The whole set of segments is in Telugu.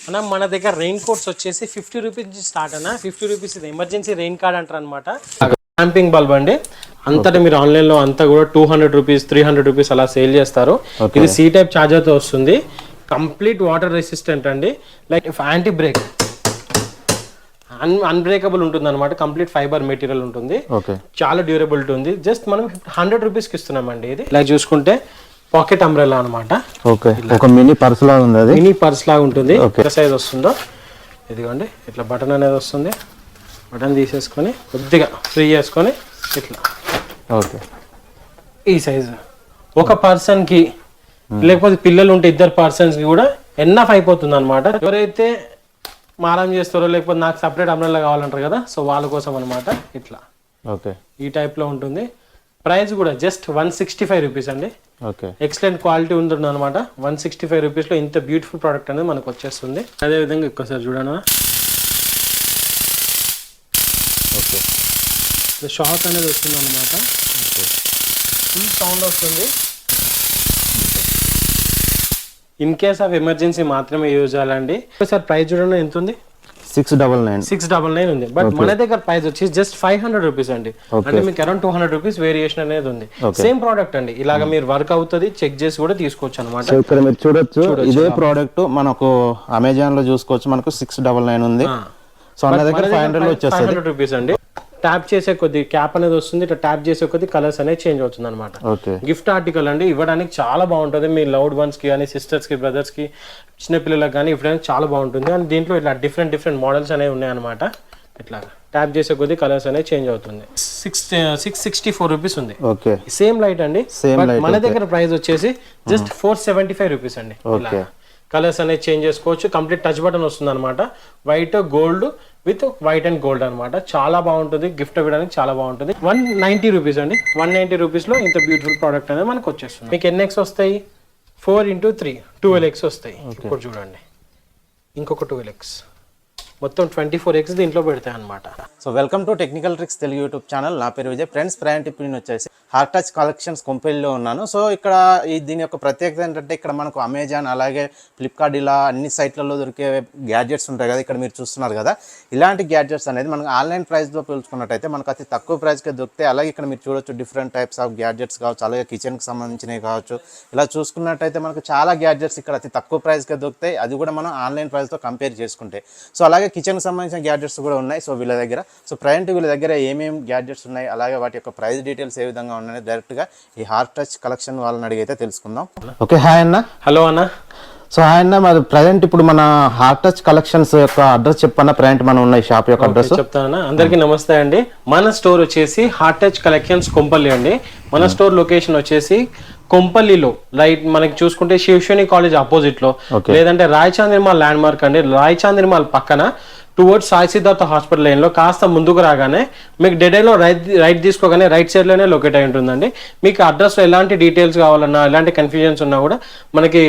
అన్న మన దగ్గర రెయిన్ కోట్స్ వచ్చేసి 50 రూపీస్ నుంచి స్టార్ట్ అన్న. 50 రూపీస్ ఇది ఎమర్జెన్సీ రెయిన్ కార్డ్ అంటారు అనమాట. క్యాంపింగ్ బల్బ్ అండి. అంతటా మీరు ఆన్లైన్ లో అంతా కూడా 200 రూపీస్ 300 రూపీస్ అలా సేల్ చేస్తారు. ఇది సి టైప్ చార్జర్ తో వస్తుంది. కంప్లీట్ వాటర్ రెసిస్టెంట్ అండి. లైక్ యాంటీ బ్రేక్ అన్బ్రేకబుల్ ఉంటుంది అనమాట. కంప్లీట్ ఫైబర్ మెటీరియల్ ఉంటుంది. చాలా డ్యూరబిలిటీ ఉంది. జస్ట్ మనం 100 రూపీస్ కి ఇస్తున్నామండి. ఇది ఇలా చూసుకుంటే పాకెట్ అంబ్రెల్లా అనమాట. ఒక మినీ పర్స్ లాగా ఉంది. అది మినీ పర్స్ లాగా ఉంటుంది. ఎంత సైజ్ వస్తుందో ఇదిగోండి. ఇట్లా బటన్ అనేది వస్తుంది. బటన్ తీసేసుకొని కొద్దిగా ఫ్రీ చేసుకొని ఇట్లా ఈ సైజు ఒక పర్సన్ కి లేకపోతే పిల్లలు ఉంటే 2 పర్సన్స్ కి కూడా ఎన్ఎఫ్ అయిపోతుంది అనమాట. ఎవరైతే మారం చేస్తారో లేకపోతే నాకు సపరేట్ అంబ్రెల్లా కావాలంటారు కదా, సో వాళ్ళ కోసం అనమాట. ఇట్లా ఈ టైప్ లో ఉంటుంది. ప్రైస్ కూడా జస్ట్ 165 రూపీస్ అండి. ఎక్సలెంట్ క్వాలిటీ ఉంటుంది అనమాట. 165 రూపీస్ లో ఇంత బ్యూటిఫుల్ ప్రోడక్ట్ అనేది మనకు వచ్చేస్తుంది. అదే విధంగా ఒక్కసారి చూడనా, షాక్ అనేది వస్తుంది అనమాట. ఫుల్ సౌండ్ వస్తుంది. ఇన్ కేస్ ఆఫ్ ఎమర్జెన్సీ మాత్రమే యూజ్ చేయాలండి. సార్ ప్రైస్ చూడండి ఎంత ఉంది, 699 ఉంది. బట్ మన దగ్గర ప్రైస్ వచ్చి జస్ట్ 500 రూపీస్ అండి. అంటే మీకు అరౌండ్ 200 రూపీస్ వేరియేషన్ అనేది ఉంది. సేమ్ ప్రోడక్ట్ అండి. ఇలాగ మీరు వర్క్ అవుతుంది, చెక్ చేసి కూడా తీసుకోవచ్చు అనమాట. ఇక్కడ మీరు చూడొచ్చు, ఇదే ప్రోడక్ట్ మనకు అమెజాన్ లో చూసుకోవచ్చు. మనకు 699 ఉంది. సో మన దగ్గర 500 రూపీస్ అండి. ట్యాప్ చేసే కొద్ది క్యాప్ అనేది వస్తుంది. ఇట్లా ట్యాప్ చేసే కొద్ది కలర్స్ అనేది చేంజ్ అవుతుంది అనమాట. గిఫ్ట్ ఆర్టికల్ అండి. ఇవ్వడానికి చాలా బాగుంటుంది. మీ లవ్డ్ వన్స్ కి కానీ సిస్టర్స్ కి బ్రదర్స్ కి చిన్నపిల్లలకు కానీ ఇవ్వడానికి చాలా బాగుంటుంది. అండ్ దీంట్లో ఇట్లా డిఫరెంట్ మోడల్స్ అనేవి ఉన్నాయన్నమాట. ఇట్లా ట్యాప్ చేసే కొద్ది కలర్స్ అనేది చేంజ్ అవుతుంది. 664 రూపీస్ ఉంది. సేమ్ లైట్ అండి. మన దగ్గర ప్రైస్ వచ్చేసి జస్ట్ 475 రూపీస్ అండి. కలర్స్ అనేది చేంజ్ చేసుకోవచ్చు. కంప్లీట్ టచ్ బటన్ వస్తుంది అనమాట. White gold with white and gold అనమాట. చాలా బాగుంటుంది. గిఫ్ట్ ఇవ్వడానికి చాలా బాగుంటుంది. 190 రూపీస్ అండి. 190 రూపీస్ లో ఇంత బ్యూటిఫుల్ ప్రోడక్ట్ అనేది మనకు వచ్చేస్తుంది. మీకు ఎన్ని ఎక్స్ వస్తాయి? 4x3 12 ఎక్స్ వస్తాయి. ఇప్పుడు చూడండి, ఇంకొక 12 ఎక్స్, మొత్తం 24 ఎక్స్ దీంట్లో పెడతాయి అనమాట. So welcome to technical tricks Telugu YouTube channel. నా పేరు విజయ్. ఫ్రెండ్స్, ప్రయాణ్ టిప్ నేను వచ్చేసి హార్ట్ టచ్ కలెక్షన్స్ కొంపెల్లిలో ఉన్నాను. సో ఇక్కడ దీని యొక్క ప్రత్యేకత ఏంటంటే, ఇక్కడ మనకు అమెజాన్ అలాగే ఫ్లిప్కార్ట్ ఇలా అన్ని సైట్లలో దొరికే గ్యాడ్జెట్స్ ఉంటాయి కదా, ఇక్కడ మీరు చూస్తున్నారు కదా. ఇలాంటి గ్యాడ్జెట్స్ అనేది మనకు ఆన్లైన్ ప్రైస్లో పోల్చుకున్నట్టయితే మనకు అతి తక్కువ ప్రైస్కే దొరుకుతాయి. అలాగే ఇక్కడ మీరు చూడొచ్చు డిఫరెంట్ టైప్స్ ఆఫ్ గ్యాడ్జెట్స్ కావచ్చు, అలాగే కిచెన్కి సంబంధించినవి కావచ్చు. ఇలా చూసుకున్నట్టయితే మనకు చాలా గ్యాడ్జెట్స్ ఇక్కడ అతి తక్కువ ప్రైస్కే దొరుకుతాయి. అది కూడా మనం ఆన్లైన్ ప్రైస్తో కంపేర్ చేసుకుంటే. సో అలాగే కిచెన్కి సంబంధించిన గ్యాడ్జెట్స్ కూడా ఉన్నాయి. సో వీళ్ళ దగ్గర ప్రజెంట్ వీళ్ళ దగ్గర ఏమేమి గ్యాడ్జెట్స్ ఉన్నాయి, అలాగే వాటి యొక్క ప్రైస్ డీటెయిల్స్ ఏ విధంగా ఉన్నాయి డైరెక్ట్గా ఈ హార్ట్ టచ్ కలెక్షన్ వాళ్ళని అడిగైతే తెలుసుకుందాం. ఓకే, హాయ్ అన్న. హలో అన్న. సో హాయ్ అన్న, మరి ప్రజెంట్ ఇప్పుడు మన హార్ట్ టచ్ కలెక్షన్స్ యొక్క అడ్రస్ చెప్పన్నా. ప్రజెంట్ మనం ఉన్న షాప్ యొక్క అడ్రస్ చెప్తానా. అందరికీ నమస్తే అండి. మన స్టోర్ వచ్చేసి హార్ట్ టచ్ కలెక్షన్స్ కొంపల్లి అండి. మన స్టోర్ లొకేషన్ వచ్చేసి కొంపల్లిలో రైట్ మనకి చూసుకుంటే శివశని కాలేజ్ ఆపోజిట్ లో, లేదంటే రాయచాంద్రిమాల్ ల్యాండ్ మార్క్ అండి. రాయచాంద్రిమాల్ పక్కన towards Sai Siddhartha hospital line లో కాస్త ముందుకు రాగానే మీకు డెడేలో రైట్ తీసుకోగానే రైట్ సైడ్ లోనే లొకేట్ అయి ఉంటుందండి. మీకు అడ్రస్ లో ఎలాంటి డీటెయిల్స్ కావాలన్నా, ఎలాంటి కన్ఫ్యూజన్స్ ఉన్నా కూడా మనకి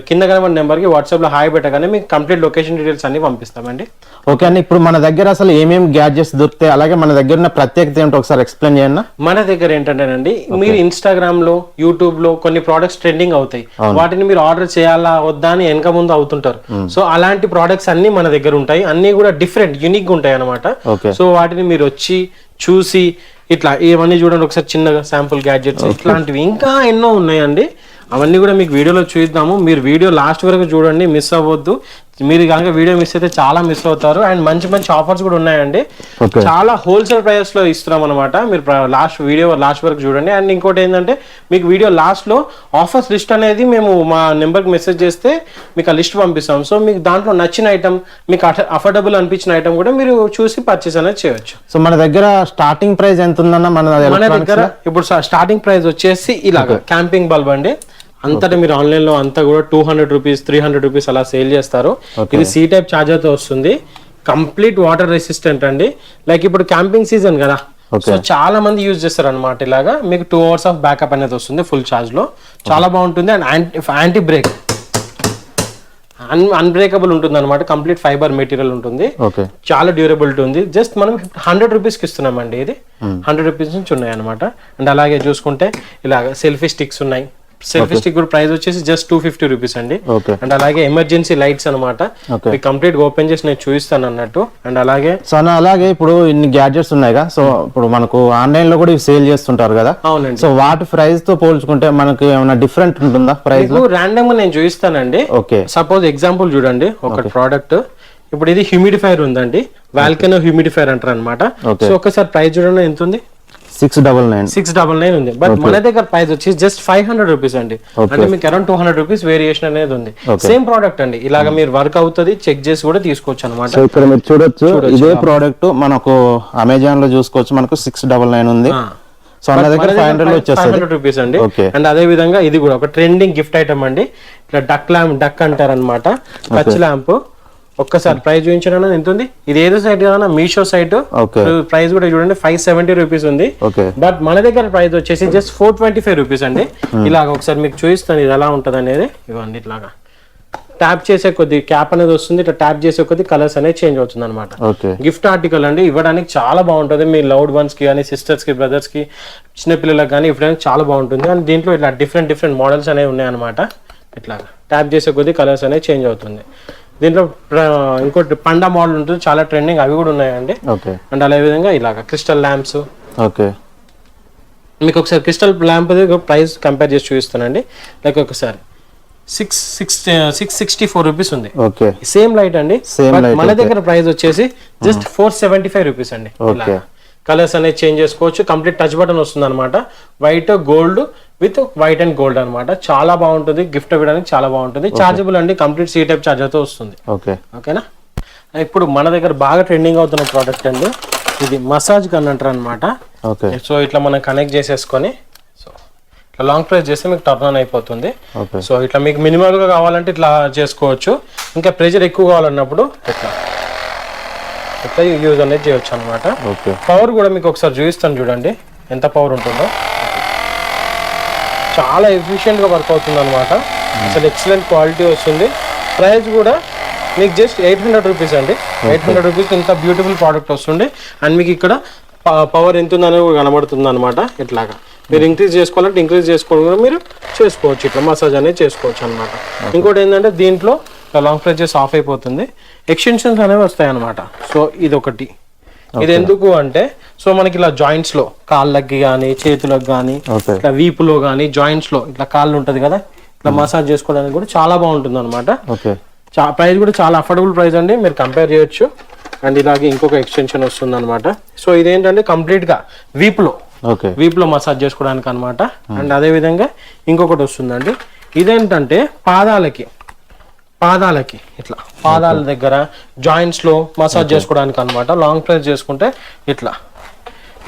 కింద కనబడిన నెంబర్ కి వాట్సాప్ లో హాయ్ పెట్టగానే మీకు కంప్లీట్ లొకేషన్ డీటెయిల్స్ అన్ని పంపిస్తామండి. ఓకే అండి. ఇప్పుడు మన దగ్గర అసలు ఏమేమి గ్యాడ్జెట్స్ దొరుకుతాయి, అలాగే మన దగ్గర ఉన్న ప్రత్యేకత ఏంటో ఒకసారి ఎక్స్ప్లెయిన్ చేయండి. మన దగ్గర ఏంటంటేనండి, మీరు ఇన్స్టాగ్రామ్ లో యూట్యూబ్ లో కొన్ని ప్రోడక్ట్స్ ట్రెండింగ్ అవుతాయి. వాటిని మీరు ఆర్డర్ చేయాలా వద్దా అని వెనక ముందు అవుతుంటారు. సో అలాంటి ప్రోడక్ట్స్ అన్ని మన దగ్గర ఉంటాయి. అన్ని కూడా డిఫరెంట్ యూనిక్ ఉంటాయి అనమాట. సో వాటిని మీరు వచ్చి చూసి ఇట్లా ఇవన్నీ చూడండి ఒకసారి, చిన్నగా శాంపుల్ గ్యాడ్జెట్స్ ఇట్లాంటివి ఇంకా ఎన్నో ఉన్నాయండి. అవన్నీ కూడా మీకు వీడియోలో చూద్దాము. మీరు వీడియో లాస్ట్ వరకు చూడండి, మిస్ అవ్వద్దు. మీరు కనుక వీడియో మిస్ అయితే చాలా మిస్ అవుతారు. అండ్ మంచి ఆఫర్స్ కూడా ఉన్నాయండి. చాలా హోల్సేల్ ప్రైస్ లో ఇస్తున్నాం అనమాట. మీరు వీడియో లాస్ట్ వరకు చూడండి. అండ్ ఇంకోటి ఏంటంటే, మీకు వీడియో లాస్ట్ లో ఆఫర్స్ లిస్ట్ అనేది మేము మా నెంబర్కి మెసేజ్ చేస్తే మీకు ఆ లిస్ట్ పంపిస్తాం. సో మీకు దాంట్లో నచ్చిన ఐటమ్, మీకు అఫోర్డబుల్ అనిపించిన ఐటమ్ కూడా మీరు చూసి పర్చేస్ అనేది చేయొచ్చు. సో మన దగ్గర స్టార్టింగ్ ప్రైస్ ఎంత ఉందన్న? మన దగ్గర ఇప్పుడు స్టార్టింగ్ ప్రైస్ వచ్చేసి ఇలాగ క్యాంపింగ్ బల్బ్ అండి. అంతటా మీరు ఆన్లైన్ లో అంతా కూడా 200 రూపీస్ 300 రూపీస్ అలా సేల్ చేస్తారు. ఇది సి టైప్ చార్జర్ తో వస్తుంది. కంప్లీట్ వాటర్ రెసిస్టెంట్ అండి. లైక్ ఇప్పుడు క్యాంపింగ్ సీజన్ కదా, సో చాలా మంది యూజ్ చేస్తారు అనమాట. ఇలాగా మీకు 2 hours ఆఫ్ బ్యాకప్ అనేది వస్తుంది ఫుల్ ఛార్జ్ లో. చాలా బాగుంటుంది. అండ్ యాంటీ బ్రేక్ అన్బ్రేకబుల్ ఉంటుంది అనమాట. కంప్లీట్ ఫైబర్ మెటీరియల్ ఉంటుంది. చాలా డ్యూరబిలిటీ ఉంది. జస్ట్ మనం 100 రూపీస్ కి ఇస్తున్నామండి. ఇది 100 రూపీస్ నుంచి ఉన్నాయి అనమాట. అండ్ అలాగే చూసుకుంటే ఇలాగ సెల్ఫీ స్టిక్స్ ఉన్నాయి, సెల్ఫీ స్టిక్ కూడా ప్రైస్ వచ్చేసి జస్ట్ 250 రూపీస్ అండి. అండ్ అలాగే ఎమర్జెన్సీ లైట్స్ అనమాట, కంప్లీట్ ఓపెన్ చేసి నేను చూపిస్తాను అన్నట్టు. అండ్ అలాగే అలాగే ఇప్పుడు ఇన్ని గ్యాడ్జెట్స్ ఉన్నాయిగా, సో ఇప్పుడు మనకు ఆన్లైన్ లో కూడా ఇవి సేల్ చేస్తుంటారు కదా. అవునండి. సో వాటి ప్రైస్ తో పోల్చుకుంటే మనకి ఏమైనా డిఫరెంట్ ఉంటుందా ప్రైస్? ర్యాండమ్ గా నేను చూపిస్తానండి. ఓకే, సపోజ్ ఎగ్జాంపుల్ చూడండి, ఒక ప్రోడక్ట్ ఇప్పుడు ఇది హ్యూమిడిఫైర్ ఉందండి, వాల్కనో హ్యూమిడిఫైర్ అంటారు అనమాట. సో ఒకసారి ప్రైస్ చూడండి ఎంత ఉంది, 699 ఉంది. బట్ మన దగ్గర ప్రైస్ వచ్చి జస్ట్ 500 రూపీస్ అండి. అంటే మీకు అరౌండ్ 200 రూపీస్ వేరియేషన్ అనేది ఉంది. సేమ్ ప్రోడక్ట్ అండి, ఇలాగా మీరు వర్క్ అవుతుంది చెక్ చేసి కూడా తీసుకోవచ్చు అనమాట. ఇక్కడ మీరు చూడొచ్చు, ఇదే ప్రోడక్ట్ మనకు అమెజాన్ లో చూసుకోవచ్చు, మనకు 699 ఉంది. సో మన దగ్గర 500 రూపీస్ అండి. అండ్ అదే విధంగా ఇది కూడా ఒక ట్రెండింగ్ గిఫ్ట్ ఐటమ్ అండి, ఇట్లా డక్ అంటారు అనమాట, టచ్ ల్యాంప్. ఒక్కసారి ప్రైస్ చూపించడం ఎంత ఉంది, ఇది ఏదో సైట్ కదా మీషో సైట్, ప్రైస్ కూడా చూడండి 570 రూపీస్ ఉంది. బట్ మన దగ్గర ప్రైస్ వచ్చేసి జస్ట్ 425 రూపీస్ అండి. ఇలాగ ఒకసారి మీకు చూపిస్తాను ఇది ఎలా ఉంటది అనేది. ఇవ్వండి, ఇట్లాగా ట్యాప్ చేసే కొద్ది క్యాప్ అనేది వస్తుంది, ఇట్లా ట్యాప్ చేసే కొద్ది కలర్స్ అనేది చేంజ్ అవుతుంది అనమాట. గిఫ్ట్ ఆర్టికల్ అండి, ఇవ్వడానికి చాలా బాగుంటుంది. మీ లవ్డ్ వన్స్ కి కానీ, సిస్టర్స్ కి, బ్రదర్స్ కి, చిన్నపిల్లలకు కానీ ఇవ్వడానికి చాలా బాగుంటుంది. అండ్ దీంట్లో ఇట్లా డిఫరెంట్ మోడల్స్ అనేవి ఉన్నాయి అనమాట. ఇట్లాగా ట్యాప్ చేసే కొద్ది కలర్స్ అనేది చేంజ్ అవుతుంది. దీంట్లో ఇంకోటి పండా మోడల్ ఉంటుంది, చాలా ట్రెండింగ్, అవి కూడా ఉన్నాయండి. అండ్ అదే విధంగా ఇలాగా క్రిస్టల్ ల్యాంప్స్. మీకు ఒకసారి క్రిస్టల్ ల్యాంప్ ప్రైస్ కంపేర్ చేసి చూపిస్తానండి. లైక్ ఒకసారి 664 రూపీస్ ఉంది, సేమ్ లైట్ అండి. మన దగ్గర ప్రైస్ వచ్చేసి జస్ట్ 475 రూపీస్ అండి. కలర్స్ అనేది చేంజ్ చేసుకోవచ్చు, కంప్లీట్ టచ్ బటన్ వస్తుంది అనమాట, white gold with white and gold అనమాట. చాలా బాగుంటుంది, గిఫ్ట్ ఇవ్వడానికి చాలా బాగుంటుంది. చార్జబుల్ అండి, కంప్లీట్ C టైప్ చార్జర్ తో వస్తుంది. ఓకేనా. ఇప్పుడు మన దగ్గర బాగా ట్రెండింగ్ అవుతున్న ప్రోడక్ట్ అండి, ఇది మసాజ్ గన్ అంటారు అనమాట. సో ఇట్లా మనం కనెక్ట్ చేసేసుకొని సో ఇట్లా లాంగ్ ప్రెస్ చేస్తే మీకు టర్న్ ఆన్ అయిపోతుంది. సో ఇట్లా మీకు మినిమల్ గా కావాలంటే ఇట్లా చేసుకోవచ్చు, ఇంకా ప్రెషర్ ఎక్కువ కావాలన్నప్పుడు ఇట్లా యూజ్ అనేది చేయొచ్చు అనమాట. పవర్ కూడా మీకు ఒకసారి చూపిస్తాను చూడండి ఎంత పవర్ ఉంటుందో. చాలా ఎఫిషియెంట్ గా వర్క్ అవుతుంది అనమాట, అసలు ఎక్సలెంట్ క్వాలిటీ వస్తుంది. ప్రైస్ కూడా మీకు జస్ట్ 800 రూపీస్ అండి. 800 రూపీస్ ఇంత బ్యూటిఫుల్ ప్రోడక్ట్ వస్తుంది. అండ్ మీకు ఇక్కడ పవర్ ఎంత ఉందనేది కనబడుతుంది అనమాట. ఇట్లాగా మీరు ఇంక్రీజ్ చేసుకోవాలంటే ఇంక్రీజ్ చేసుకోవడం కూడా మీరు చేసుకోవచ్చు, ఇట్లా మసాజ్ అనేది చేసుకోవచ్చు అనమాట. ఇంకోటి ఏంటంటే దీంట్లో లాంగ్ ప్రెస్ చేసి ఆఫ్ అయిపోతుంది, ఎక్స్టెన్షన్స్ అనేవి వస్తాయి అనమాట. సో ఇది ఒకటి, ఇది ఎందుకు అంటే సో మనకి ఇలా జాయింట్స్ లో కాళ్ళకి కానీ, చేతులకు కానీ, ఇట్లా వీపులో కానీ, జాయింట్స్ లో ఇట్లా కాళ్ళు ఉంటది కదా, ఇట్లా మసాజ్ చేసుకోవడానికి కూడా చాలా బాగుంటుంది అనమాట. ప్రైస్ కూడా చాలా అఫోర్డబుల్ ప్రైస్ అండి, మీరు కంపేర్ చేయొచ్చు. అండ్ ఇలాగే ఇంకొక ఎక్స్టెన్షన్ వస్తుంది అనమాట. సో ఇదేంటంటే కంప్లీట్ గా వీపులో మసాజ్ చేసుకోవడానికి అనమాట. అండ్ అదే విధంగా ఇంకొకటి వస్తుందండి, ఇదేంటంటే పాదాలకి ఇట్లా పాదాల దగ్గర జాయింట్స్ లో మసాజ్ చేసుకోవడానికి అనమాట. లాంగ్ ప్రెస్ చేసుకుంటే ఇట్లా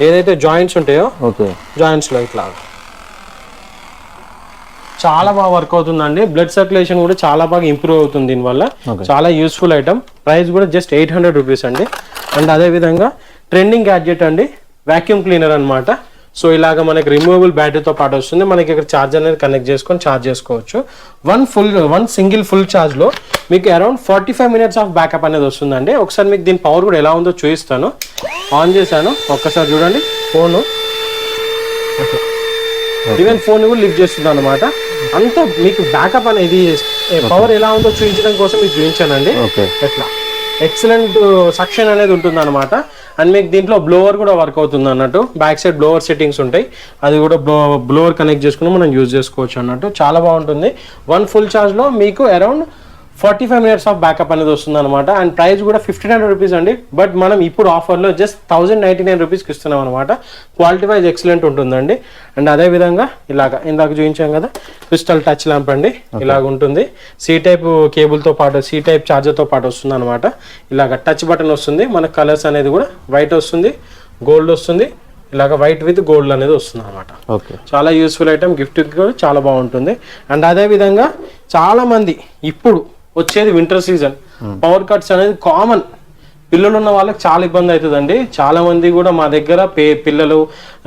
ఏదైతే జాయింట్స్ ఉంటాయో జాయింట్స్ లో ఇట్లా చాలా బాగా వర్క్ అవుతుందండి. బ్లడ్ సర్క్యులేషన్ కూడా చాలా బాగా ఇంప్రూవ్ అవుతుంది దీనివల్ల. చాలా యూస్ఫుల్ ఐటమ్. ప్రైస్ కూడా జస్ట్ 800 రూపీస్ అండి. అండ్ అదే విధంగా ట్రెండింగ్ గ్యాడ్జెట్ అండి, వాక్యూమ్ క్లీనర్ అనమాట. సో ఇలాగ మనకి రిమూవబుల్ బ్యాటరీతో పాటు వస్తుంది. మనకి ఇక్కడ ఛార్జర్ అనేది కనెక్ట్ చేసుకొని ఛార్జ్ చేసుకోవచ్చు. వన్ సింగిల్ ఫుల్ ఛార్జ్ లో మీకు అరౌండ్ 45 మినిట్స్ ఆఫ్ బ్యాకప్ అనేది వస్తుందండి. ఒకసారి మీకు దీని పవర్ కూడా ఎలా ఉందో చూపిస్తాను. ఆన్ చేశాను, ఒక్కసారి చూడండి, ఫోను ఈవెన్ ఫోన్ కూడా లిఫ్ట్ చేస్తుంది అనమాట. అంతా మీకు బ్యాకప్ అనేది పవర్ ఎలా ఉందో చూపించడం కోసం మీకు చూపించానండి. ఎట్లా ఎక్సలెంట్ సక్షన్ అనేది ఉంటుంది అనమాట. అండ్ మీకు దీంట్లో బ్లోవర్ కూడా వర్క్ అవుతుంది అన్నట్టు. బ్యాక్ సైడ్ బ్లోవర్ సెట్టింగ్స్ ఉంటాయి, అది కూడా బ్లోవర్ కనెక్ట్ చేసుకుని మనం యూజ్ చేసుకోవచ్చు అన్నట్టు. చాలా బాగుంటుంది. వన్ ఫుల్ ఛార్జ్ లో మీకు అరౌండ్ 45 మినిట్స్ ఆఫ్ బ్యాకప్ అనేది వస్తుంది అనమాట. అండ్ ప్రైస్ కూడా 1500 రూపీస్ అండి. బట్ మనం ఇప్పుడు ఆఫర్లో జస్ట్ 1099 రూపీస్కి ఇస్తున్నాం అనమాట. క్వాలిటీ వైజ్ ఎక్సలెంట్ ఉంటుందండి. అండ్ అదే విధంగా ఇందాక చూపించాం కదా, క్రిస్టల్ టచ్ ల్యాంప్ అండి, ఇలాగ ఉంటుంది. C టైప్ కేబుల్తో పాటు C టైప్ ఛార్జర్తో పాటు వస్తుంది అనమాట. ఇలాగ టచ్ బటన్ వస్తుంది. మన కలర్స్ అనేది కూడా వైట్ వస్తుంది, గోల్డ్ వస్తుంది, ఇలాగ వైట్ విత్ గోల్డ్ అనేది వస్తుంది అనమాట. చాలా యూస్ఫుల్ ఐటమ్, గిఫ్ట్ కూడా చాలా బాగుంటుంది. అండ్ అదే విధంగా చాలా మంది ఇప్పుడు వచ్చేది వింటర్ సీజన్, పవర్ కట్స్ అనేది కామన్. పిల్లలు ఉన్న వాళ్ళకి చాలా ఇబ్బంది అవుతుందండి. చాలా మంది కూడా మా దగ్గర పిల్లలు